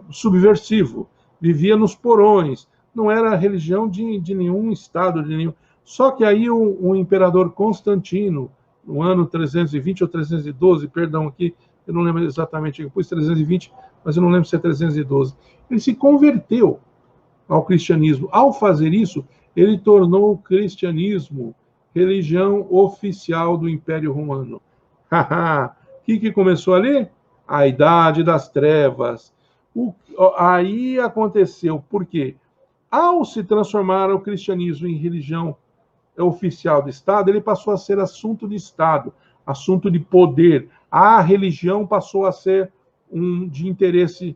subversivo, vivia nos porões, não era religião de nenhum estado, de nenhum. Só que aí o imperador Constantino, no ano 320 ou 312, perdão, aqui, eu não lembro exatamente, eu pus 320, mas eu não lembro se é 312, ele se converteu ao cristianismo. Ao fazer isso, ele tornou o cristianismo religião oficial do Império Romano. O que começou ali? A Idade das Trevas. Aí aconteceu, por quê? Ao se transformar o cristianismo em religião oficial do Estado, ele passou a ser assunto de Estado, assunto de poder. A religião passou a ser de interesse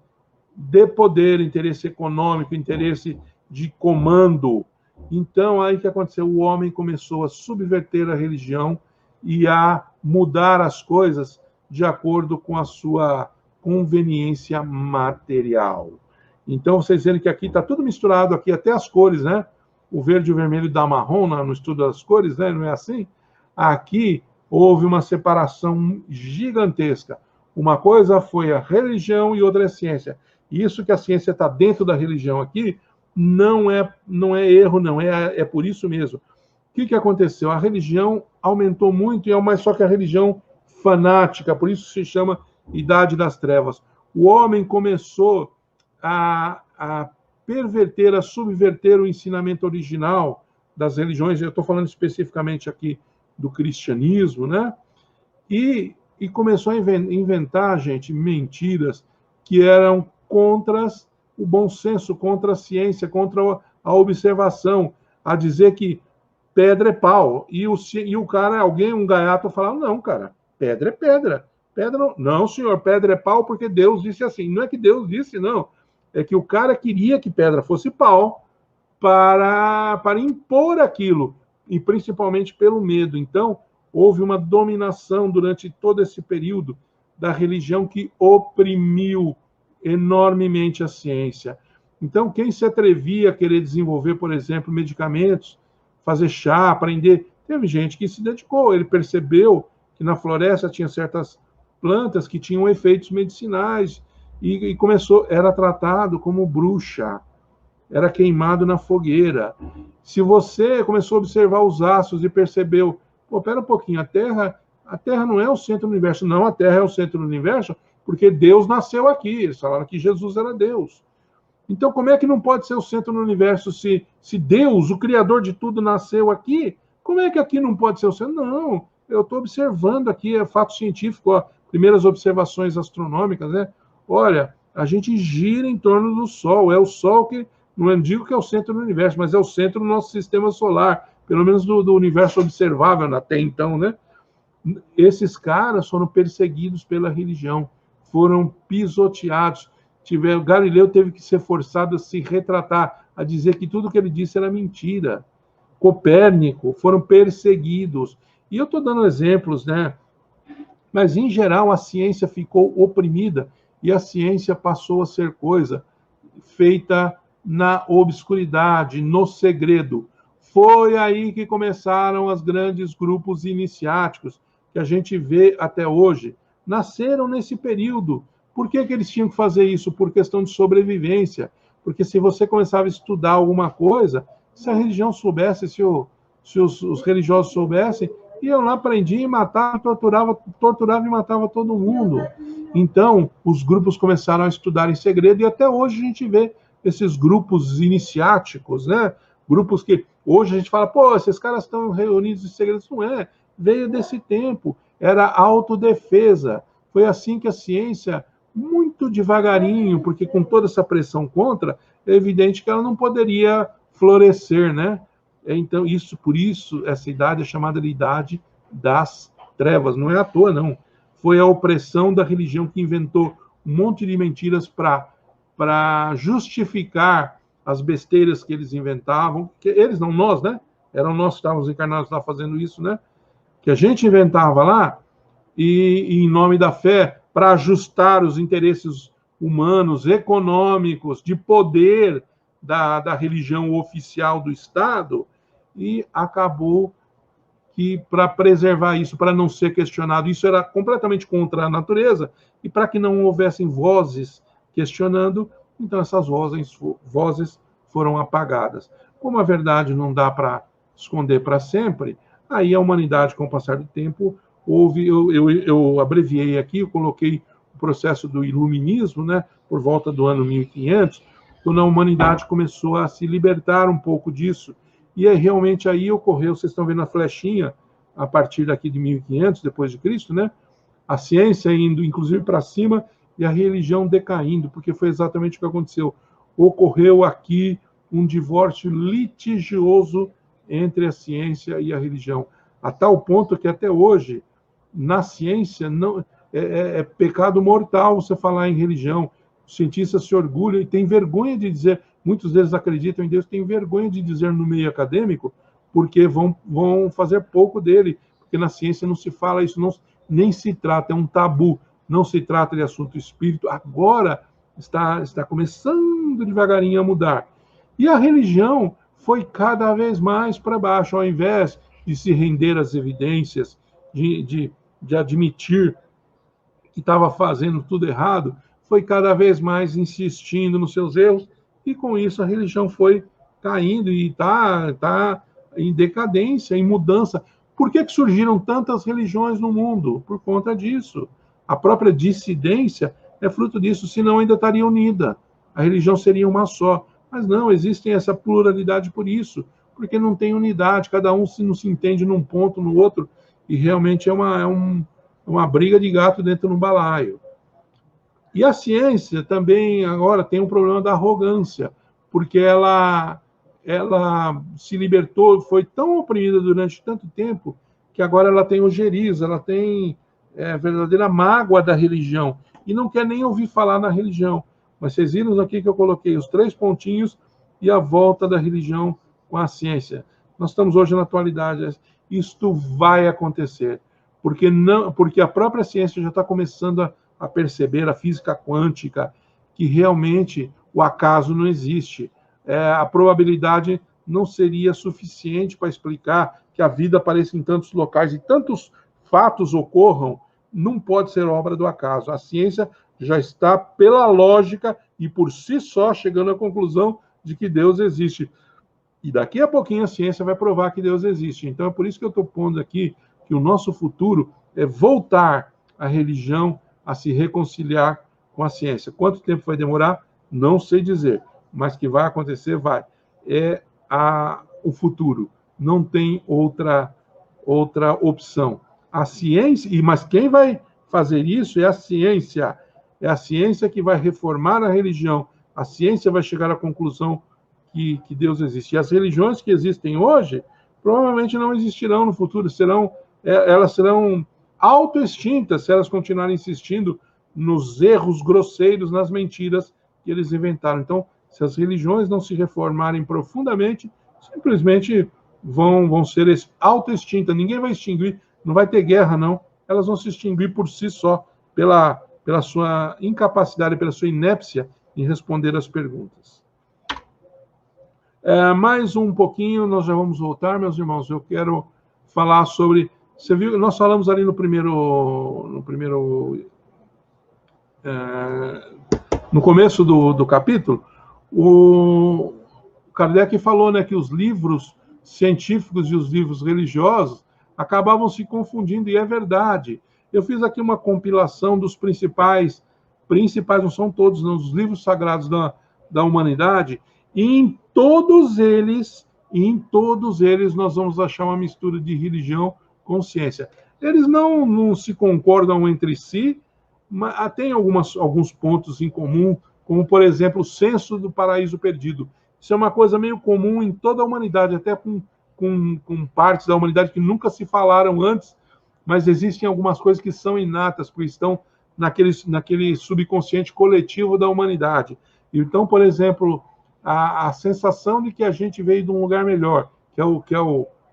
de poder, interesse econômico, interesse de comando. Então, aí que aconteceu? O homem começou a subverter a religião e a mudar as coisas de acordo com a sua conveniência material. Então, vocês verem que aqui está tudo misturado, aqui até as cores, né? O verde e o vermelho dá marrom no estudo das cores, né? Não é assim? Aqui houve uma separação gigantesca. Uma coisa foi a religião e outra é a ciência. Isso que a ciência está dentro da religião aqui não é erro, não é por isso mesmo. O que aconteceu? A religião aumentou muito, só que a religião fanática, por isso se chama Idade das Trevas. O homem começou a perverter, a subverter o ensinamento original das religiões, eu estou falando especificamente aqui do cristianismo, né? E começou a inventar, gente, mentiras que eram contra o bom senso, contra a ciência, contra a observação, a dizer que pedra é pau. E o cara, um gaiato, falava, não, cara, pedra é pedra. Pedra não, senhor, pedra é pau porque Deus disse assim. Não é que Deus disse, não. É que o cara queria que pedra fosse pau para impor aquilo, e principalmente pelo medo. Então, houve uma dominação durante todo esse período da religião que oprimiu enormemente a ciência. Então, quem se atrevia a querer desenvolver, por exemplo, medicamentos, fazer chá, aprender, teve gente que se dedicou, ele percebeu que na floresta tinha certas plantas que tinham efeitos medicinais e era tratado como bruxa, era queimado na fogueira. Se você começou a observar os astros e percebeu, pô, pera um pouquinho, a Terra não é o centro do universo. Não, a Terra é o centro do universo porque Deus nasceu aqui. Eles falaram que Jesus era Deus. Então, como é que não pode ser o centro do universo se Deus, o Criador de tudo, nasceu aqui? Como é que aqui não pode ser o centro? Não, eu estou observando aqui, é fato científico, ó, primeiras observações astronômicas, né? Olha, a gente gira em torno do Sol. É o Sol que, não digo que é o centro do universo, mas é o centro do nosso sistema solar, pelo menos do universo observável até então, né? Esses caras foram perseguidos pela religião, foram pisoteados. Galileu teve que ser forçado a se retratar, a dizer que tudo que ele disse era mentira. Copérnico, foram perseguidos. E eu estou dando exemplos, né? Mas, em geral, a ciência ficou oprimida e a ciência passou a ser coisa feita na obscuridade, no segredo. Foi aí que começaram os grandes grupos iniciáticos, que a gente vê até hoje. Nasceram nesse período. Por que eles tinham que fazer isso? Por questão de sobrevivência. Porque se você começava a estudar alguma coisa, se a religião soubesse, se os religiosos soubessem, iam lá, prendiam e matavam, torturavam e matavam todo mundo. Então, os grupos começaram a estudar em segredo e até hoje a gente vê esses grupos iniciáticos, né? Grupos que hoje a gente fala, pô, esses caras estão reunidos em segredo. Não é, veio desse tempo, era autodefesa. Foi assim que a ciência, muito devagarinho, porque com toda essa pressão contra, é evidente que ela não poderia florescer, né? Então, por isso, essa idade é chamada de Idade das Trevas. Não é à toa, não. Foi a opressão da religião que inventou um monte de mentiras para justificar as besteiras que eles inventavam. Que eles, não nós, né? Eram nós que estávamos encarnados lá fazendo isso, né? Que a gente inventava lá, e em nome da fé, para ajustar os interesses humanos, econômicos, de poder da religião oficial do Estado, e acabou que, para preservar isso, para não ser questionado, isso era completamente contra a natureza, e para que não houvessem vozes questionando, então essas vozes foram apagadas. Como a verdade não dá para esconder para sempre, aí a humanidade, com o passar do tempo, eu abreviei aqui, eu coloquei o processo do iluminismo, né, por volta do ano 1500, quando a humanidade começou a se libertar um pouco disso. E realmente aí ocorreu, vocês estão vendo a flechinha, a partir daqui de 1500, depois de Cristo, né? A ciência indo, inclusive, para cima, e a religião decaindo, porque foi exatamente o que aconteceu. Ocorreu aqui um divórcio litigioso entre a ciência e a religião, a tal ponto que até hoje, na ciência, não é pecado mortal você falar em religião. Os cientistas se orgulham e têm vergonha de dizer, muitos deles acreditam em Deus, têm vergonha de dizer no meio acadêmico, porque vão fazer pouco dele, porque na ciência não se fala isso, nem se trata, é um tabu, não se trata de assunto espírito. Agora está começando devagarinho a mudar. E a religião foi cada vez mais para baixo, ao invés de se render às evidências, de admitir que estava fazendo tudo errado, foi cada vez mais insistindo nos seus erros, e com isso a religião foi caindo e está em decadência, em mudança. Por que surgiram tantas religiões no mundo? Por conta disso. A própria dissidência é fruto disso, senão ainda estaria unida. A religião seria uma só. Mas não, existe essa pluralidade por isso, porque não tem unidade, cada um não se entende num ponto, no outro, e realmente é uma briga de gato dentro de um balaio. E a ciência também agora tem um problema da arrogância, porque ela se libertou, foi tão oprimida durante tanto tempo, que agora ela tem ojeriza, ela tem verdadeira mágoa da religião, e não quer nem ouvir falar na religião. Mas vocês viram aqui que eu coloquei os 3 pontinhos e a volta da religião com a ciência. Nós estamos hoje na atualidade. Isto vai acontecer, porque a própria ciência já está começando a perceber, a física quântica, que realmente o acaso não existe. A probabilidade não seria suficiente para explicar que a vida apareça em tantos locais e tantos fatos ocorram, não pode ser obra do acaso. A ciência já está, pela lógica e por si só, chegando à conclusão de que Deus existe. E daqui a pouquinho a ciência vai provar que Deus existe. Então é por isso que eu estou pondo aqui que o nosso futuro é voltar à religião a se reconciliar com a ciência. Quanto tempo vai demorar? Não sei dizer, mas que vai acontecer, vai. O futuro. Não tem outra opção. A ciência, mas quem vai fazer isso é a ciência. É a ciência que vai reformar a religião. A ciência vai chegar à conclusão que Deus existe. E as religiões que existem hoje provavelmente não existirão no futuro. Elas serão autoextintas se elas continuarem insistindo nos erros grosseiros, nas mentiras que eles inventaram. Então, se as religiões não se reformarem profundamente, simplesmente vão ser autoextintas. Ninguém vai extinguir, não vai ter guerra, não. Elas vão se extinguir por si só, pela sua incapacidade, pela sua inépcia em responder as perguntas. Mais um pouquinho, nós já vamos voltar, meus irmãos. Eu quero falar sobre... Você viu, nós falamos ali no começo do capítulo, o Kardec falou, né, que os livros científicos e os livros religiosos acabavam se confundindo, e é verdade. Eu fiz aqui uma compilação dos principais, não são todos, não, os livros sagrados da humanidade, e em todos eles nós vamos achar uma mistura de religião com ciência. Eles não se concordam entre si, mas tem alguns pontos em comum, como, por exemplo, o censo do paraíso perdido. Isso é uma coisa meio comum em toda a humanidade, até com partes da humanidade que nunca se falaram antes, mas existem algumas coisas que são inatas, porque estão naquele subconsciente coletivo da humanidade. Então, por exemplo, a sensação de que a gente veio de um lugar melhor, que é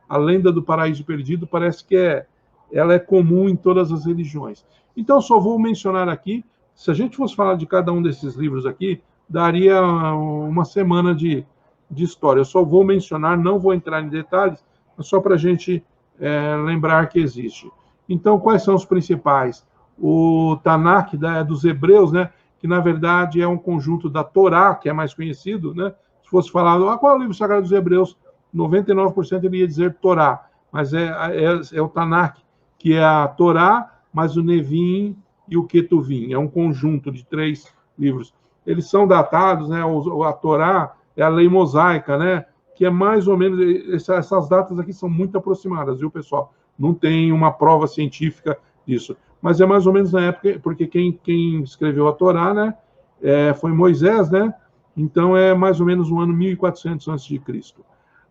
a lenda do paraíso perdido, parece que ela é comum em todas as religiões. Então, só vou mencionar aqui, se a gente fosse falar de cada um desses livros aqui, daria uma semana de história. Eu só vou mencionar, não vou entrar em detalhes, mas só para a gente lembrar que existe. Então, quais são os principais? O Tanakh dos Hebreus, né, que na verdade é um conjunto da Torá, que é mais conhecido, né? Se fosse falar, qual é o livro sagrado dos Hebreus? 99% ele ia dizer Torá, mas é o Tanakh, que é a Torá, mais o Nevim e o Ketuvim. É um conjunto de 3 livros. Eles são datados, né? A Torá é a lei mosaica, né? Que é mais ou menos... Essas datas aqui são muito aproximadas, viu, pessoal? Não tem uma prova científica disso. Mas é mais ou menos na época, porque quem escreveu a Torá, né? Foi Moisés, né? Então é mais ou menos no ano 1400 a.C.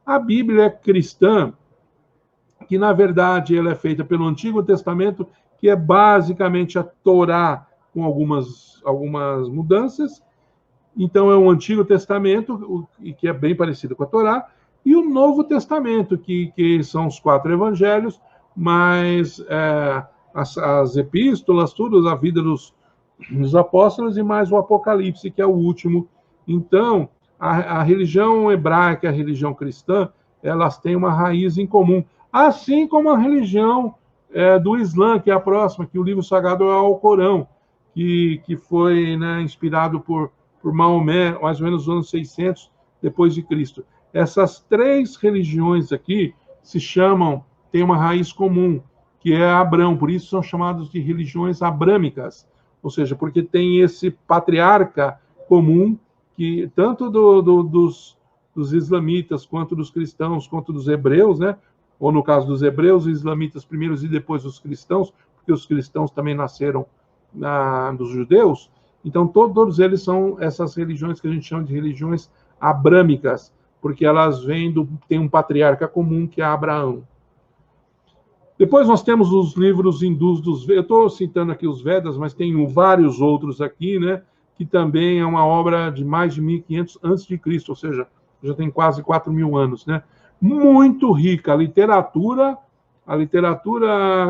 A Bíblia cristã, que na verdade ela é feita pelo Antigo Testamento, que é basicamente a Torá com algumas mudanças. Então é o Antigo Testamento, que é bem parecido com a Torá, e o Novo Testamento, que são os 4 evangelhos, mais as epístolas, tudo, a vida dos apóstolos, e mais o Apocalipse, que é o último. Então, a religião hebraica e a religião cristã, elas têm uma raiz em comum, assim como a religião do Islã, que é a próxima, que o livro sagrado é o Alcorão, que foi, né, inspirado por Maomé, mais ou menos nos anos 600 depois de Cristo. Essas 3 religiões aqui se chamam têm uma raiz comum, que é Abrão, por isso são chamados de religiões abrâmicas, ou seja, porque tem esse patriarca comum, que tanto dos islamitas, quanto dos cristãos, quanto dos hebreus, né? Ou no caso dos hebreus, os islamitas primeiros e depois os cristãos, porque os cristãos também nasceram dos judeus. Então, todos eles são essas religiões que a gente chama de religiões abrâmicas, porque elas têm um patriarca comum, que é Abraão. Depois nós temos os livros hindus dos Vedas. Eu estou citando aqui os Vedas, mas tem vários outros aqui, né? Que também é uma obra de mais de 1500 a.C., ou seja, já tem quase 4.000 anos, né? Muito rica. A literatura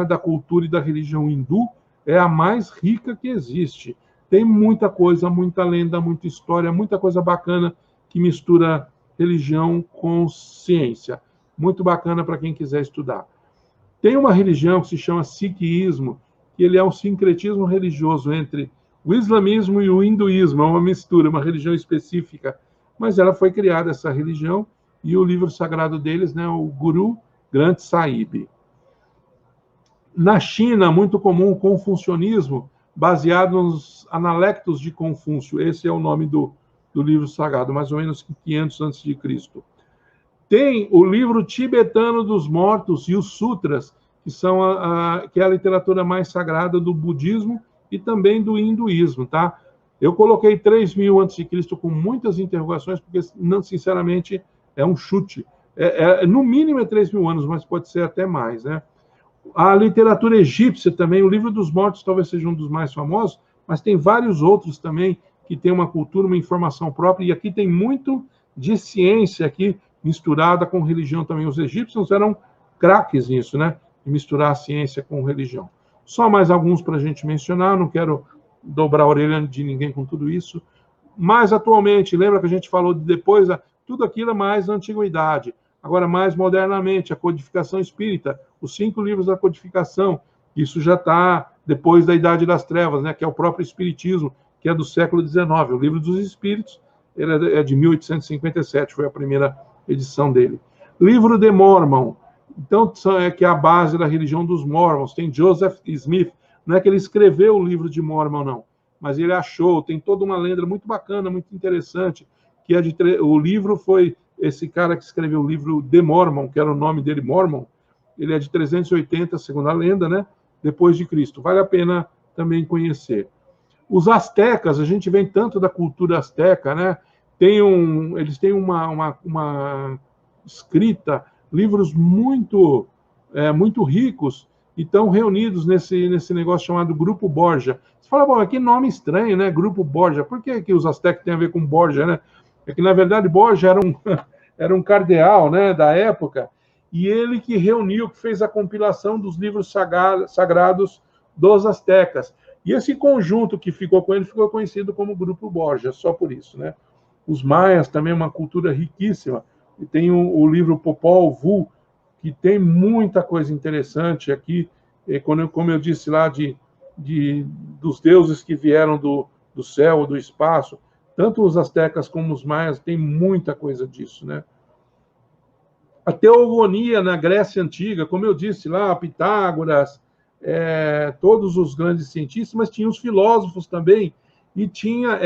da cultura e da religião hindu é a mais rica que existe. Tem muita coisa, muita lenda, muita história, muita coisa bacana que mistura religião com ciência. Muito bacana para quem quiser estudar. Tem uma religião que se chama Sikhismo, que ele é um sincretismo religioso entre o islamismo e o hinduísmo, é uma mistura, uma religião específica, mas ela foi criada, essa religião, e o livro sagrado deles, né, o Guru Granth Sahib. Na China, muito comum o confucionismo, baseado nos Analectos de Confúcio, esse é o nome do livro sagrado, mais ou menos 500 a.C. Tem o livro tibetano dos mortos e os sutras, que é a literatura mais sagrada do budismo e também do hinduísmo, tá? Eu coloquei 3.000 a.C. com muitas interrogações, porque, não, sinceramente, é um chute. No mínimo é 3.000 anos, mas pode ser até mais, né? A literatura egípcia também, o livro dos mortos talvez seja um dos mais famosos, mas tem vários outros também que tem uma cultura, uma informação própria, e aqui tem muito de ciência aqui, misturada com religião também. Os egípcios eram craques nisso, né? De misturar a ciência com religião. Só mais alguns para a gente mencionar, não quero dobrar a orelha de ninguém com tudo isso. Mas atualmente, lembra que a gente falou de depois, tudo aquilo é mais antiguidade. Agora, mais modernamente, a codificação espírita, os 5 livros da codificação, isso já está depois da Idade das Trevas, né? Que é o próprio Espiritismo, que é do século XIX. O Livro dos Espíritos ele é de 1857, foi a primeira edição dele. Livro de Mormon, então, que é a base da religião dos Mormons. Tem Joseph Smith, não é que ele escreveu o livro de Mormon, não, mas ele achou, tem toda uma lenda muito bacana, muito interessante, que o livro foi, esse cara que escreveu o livro de Mormon, que era o nome dele, Mormon, ele é de 380, segundo a lenda, né, depois de Cristo. Vale a pena também conhecer. Os astecas, a gente vem tanto da cultura asteca, né? Eles têm uma escrita, livros muito ricos, e estão reunidos nesse negócio chamado Grupo Borgia. Você fala, bom, que nome estranho, né? Grupo Borgia. Por que os astecas têm a ver com Borgia, né? É que, na verdade, Borgia era um cardeal, né, da época, e ele que reuniu, que fez a compilação dos livros sagrados dos astecas. E esse conjunto que ficou com ele ficou conhecido como Grupo Borgia, só por isso, né? Os maias também, uma cultura riquíssima. E tem o livro Popol Vuh, que tem muita coisa interessante aqui, como eu disse lá, dos deuses que vieram do céu, do espaço. Tanto os astecas como os maias tem muita coisa disso, né? A teogonia na Grécia Antiga, como eu disse lá, Pitágoras, todos os grandes cientistas, mas tinha os filósofos também, e tinha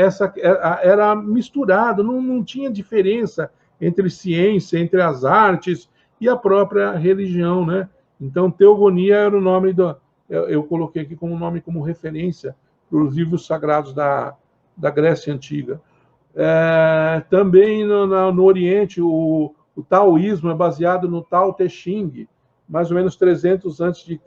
era misturado, não tinha diferença entre ciência, entre as artes e a própria religião, né? Então, teogonia era o nome eu coloquei aqui como nome, como referência para os livros sagrados da Grécia Antiga. Também no Oriente, o taoísmo é baseado no Tao Te Ching, mais ou menos 300 a.C.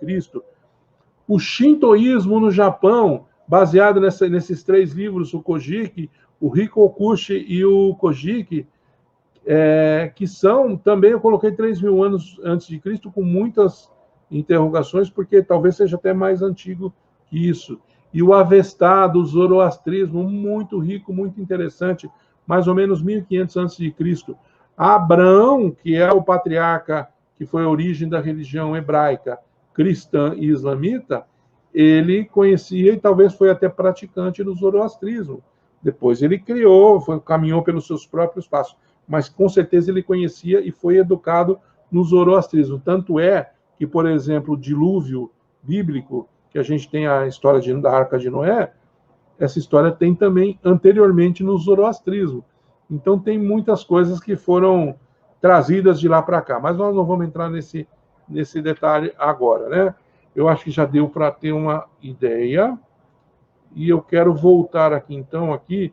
O shintoísmo no Japão, baseado nesses 3 livros, o Kojiki, o Rikokushi e o Kojiki, que são, também eu coloquei 3.000 anos antes de Cristo, com muitas interrogações, porque talvez seja até mais antigo que isso. E o Avestá, do zoroastrismo, muito rico, muito interessante, mais ou menos 1.500 a.C. Abraão, que é o patriarca que foi a origem da religião hebraica, cristã e islamita, ele conhecia e talvez foi até praticante do zoroastrismo. Depois ele caminhou pelos seus próprios passos, mas com certeza ele conhecia e foi educado no zoroastrismo. Tanto é que, por exemplo, o dilúvio bíblico, que a gente tem a história da Arca de Noé, essa história tem também anteriormente no zoroastrismo. Então tem muitas coisas que foram trazidas de lá para cá, mas nós não vamos entrar nesse detalhe agora, né? Eu acho que já deu para ter uma ideia, e eu quero voltar aqui, então, e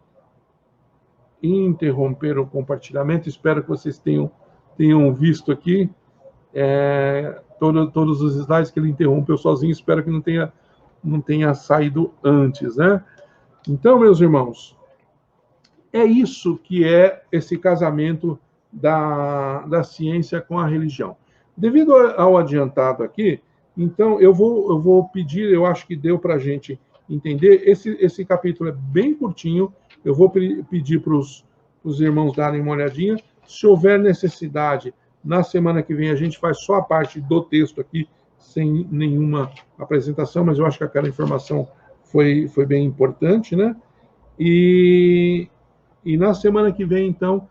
interromper o compartilhamento. Espero que vocês tenham visto aqui todos os slides que ele interrompeu sozinho. Espero que não tenha saído antes, né? Então, meus irmãos, é isso que é esse casamento da ciência com a religião. Devido ao adiantado aqui, então eu vou pedir, eu acho que deu para a gente entender, esse capítulo é bem curtinho, eu vou pedir para os irmãos darem uma olhadinha. Se houver necessidade, na semana que vem a gente faz só a parte do texto aqui, sem nenhuma apresentação, mas eu acho que aquela informação foi bem importante, né? E na semana que vem, então,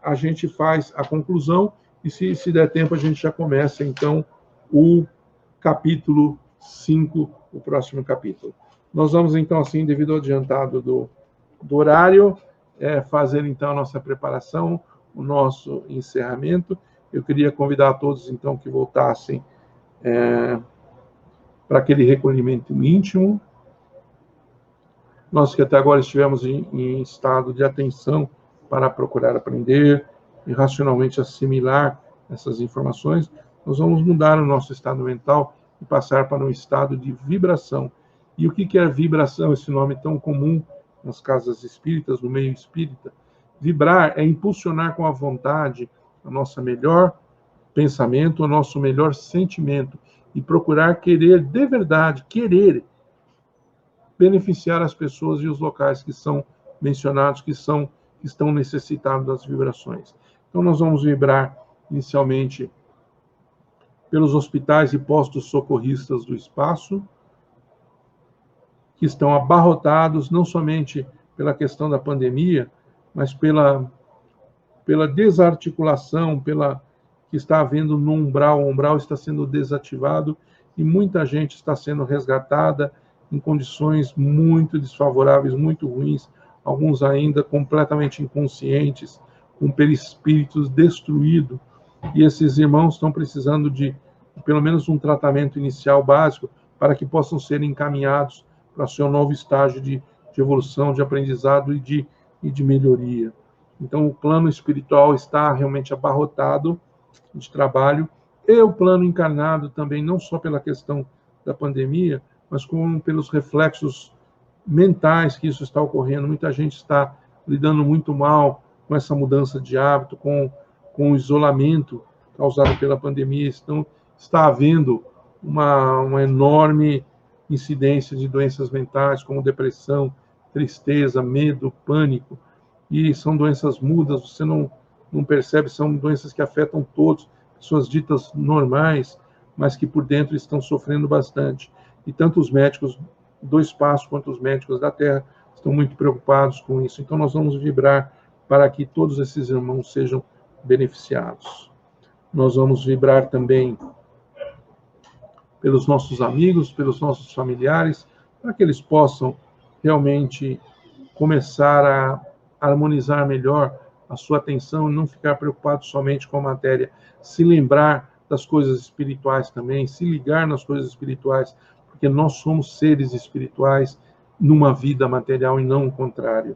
a gente faz a conclusão, e se der tempo a gente já começa, então, o capítulo 5, o próximo capítulo. Nós vamos, então, assim, devido ao adiantado do horário, fazer, então, a nossa preparação, o nosso encerramento. Eu queria convidar a todos, então, que voltassem para aquele recolhimento íntimo. Nós que até agora estivemos em estado de atenção para procurar aprender e racionalmente assimilar essas informações, nós vamos mudar o nosso estado mental e passar para um estado de vibração. E o que é vibração, esse nome tão comum nas casas espíritas, no meio espírita? Vibrar é impulsionar com a vontade o nosso melhor pensamento, o nosso melhor sentimento, e procurar querer de verdade, beneficiar as pessoas e os locais que são mencionados, que estão necessitados das vibrações. Então, nós vamos vibrar inicialmente pelos hospitais e postos socorristas do espaço, que estão abarrotados, não somente pela questão da pandemia, mas pela desarticulação, que está havendo no umbral. O umbral está sendo desativado e muita gente está sendo resgatada em condições muito desfavoráveis, muito ruins, alguns ainda completamente inconscientes, com perispíritos destruídos. E esses irmãos estão precisando de pelo menos um tratamento inicial básico para que possam ser encaminhados para seu novo estágio de evolução, de aprendizado e de melhoria. Então, o plano espiritual está realmente abarrotado de trabalho, e o plano encarnado também, não só pela questão da pandemia, mas como pelos reflexos mentais que isso está ocorrendo. Muita gente está lidando muito mal com essa mudança de hábito, com o isolamento causado pela pandemia. Então, está havendo uma enorme incidência de doenças mentais, como depressão, tristeza, medo, pânico, e são doenças mudas, você não percebe, são doenças que afetam todos, pessoas ditas normais, mas que por dentro estão sofrendo bastante. E tanto os médicos do espaço quanto os médicos da Terra estão muito preocupados com isso. Então nós vamos vibrar para que todos esses irmãos sejam beneficiados. Nós vamos vibrar também pelos nossos amigos, pelos nossos familiares, para que eles possam realmente começar a harmonizar melhor a sua atenção e não ficar preocupado somente com a matéria, se lembrar das coisas espirituais também, se ligar nas coisas espirituais, porque nós somos seres espirituais numa vida material e não o contrário.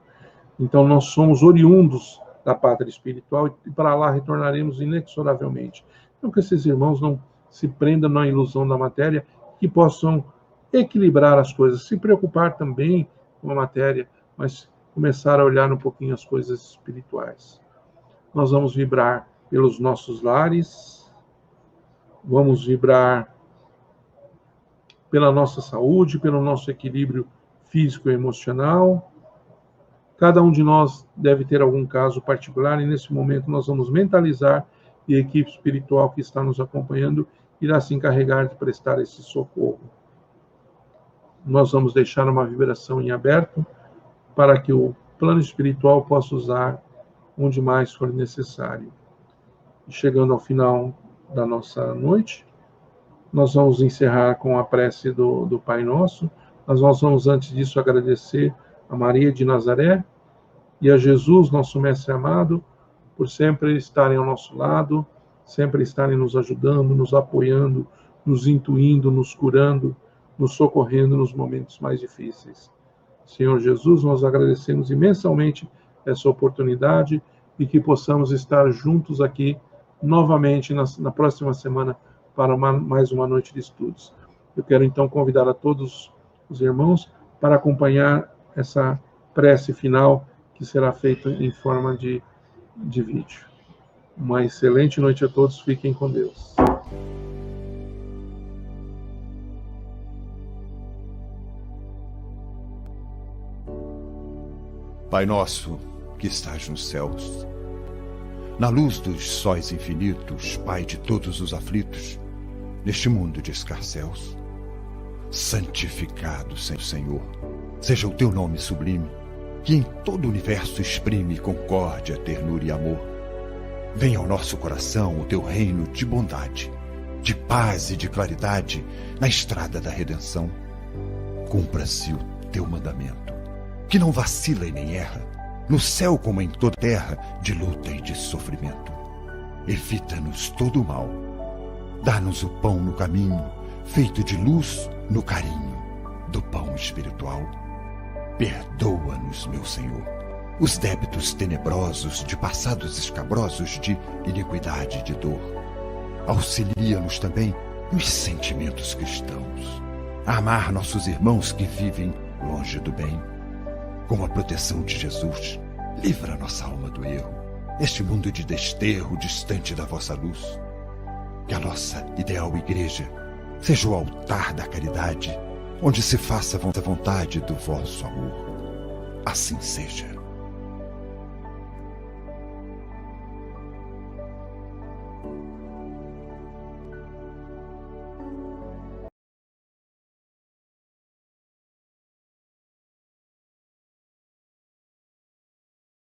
Então nós somos oriundos da pátria espiritual e para lá retornaremos inexoravelmente. Então que esses irmãos não se prendam na ilusão da matéria, que possam equilibrar as coisas, se preocupar também com a matéria, mas começar a olhar um pouquinho as coisas espirituais. Nós vamos vibrar pelos nossos lares, vamos vibrar pela nossa saúde, pelo nosso equilíbrio físico e emocional. Cada um de nós deve ter algum caso particular, e nesse momento nós vamos mentalizar, e a equipe espiritual que está nos acompanhando irá se encarregar de prestar esse socorro. Nós vamos deixar uma vibração em aberto para que o plano espiritual possa usar onde mais for necessário. E chegando ao final da nossa noite, nós vamos encerrar com a prece do Pai Nosso. Mas nós vamos, antes disso, agradecer a Maria de Nazaré e a Jesus, nosso Mestre amado, por sempre estarem ao nosso lado, sempre estarem nos ajudando, nos apoiando, nos intuindo, nos curando, nos socorrendo nos momentos mais difíceis. Senhor Jesus, nós agradecemos imensamente essa oportunidade e que possamos estar juntos aqui novamente na próxima semana para mais uma noite de estudos. Eu quero então convidar a todos os irmãos para acompanhar essa prece final que será feita em forma de vídeo. Uma excelente noite a todos, fiquem com Deus. Pai nosso, que estás nos céus, na luz dos sóis infinitos, Pai de todos os aflitos, neste mundo de escarcéus, santificado Senhor, seja o teu nome sublime, que em todo o universo exprime concórdia, ternura e amor. Venha ao nosso coração o teu reino de bondade, de paz e de claridade na estrada da redenção. Cumpra-se o teu mandamento, que não vacila e nem erra, no céu como em toda terra, de luta e de sofrimento. Evita-nos todo o mal. Dá-nos o pão no caminho, feito de luz no carinho do pão espiritual. Perdoa-nos, meu Senhor, os débitos tenebrosos de passados escabrosos de iniquidade e de dor. Auxilia-nos também nos sentimentos cristãos, a amar nossos irmãos que vivem longe do bem. Com a proteção de Jesus, livra nossa alma do erro, neste mundo de desterro distante da vossa luz. Que a nossa ideal igreja seja o altar da caridade, onde se faça a vontade do vosso amor. Assim seja.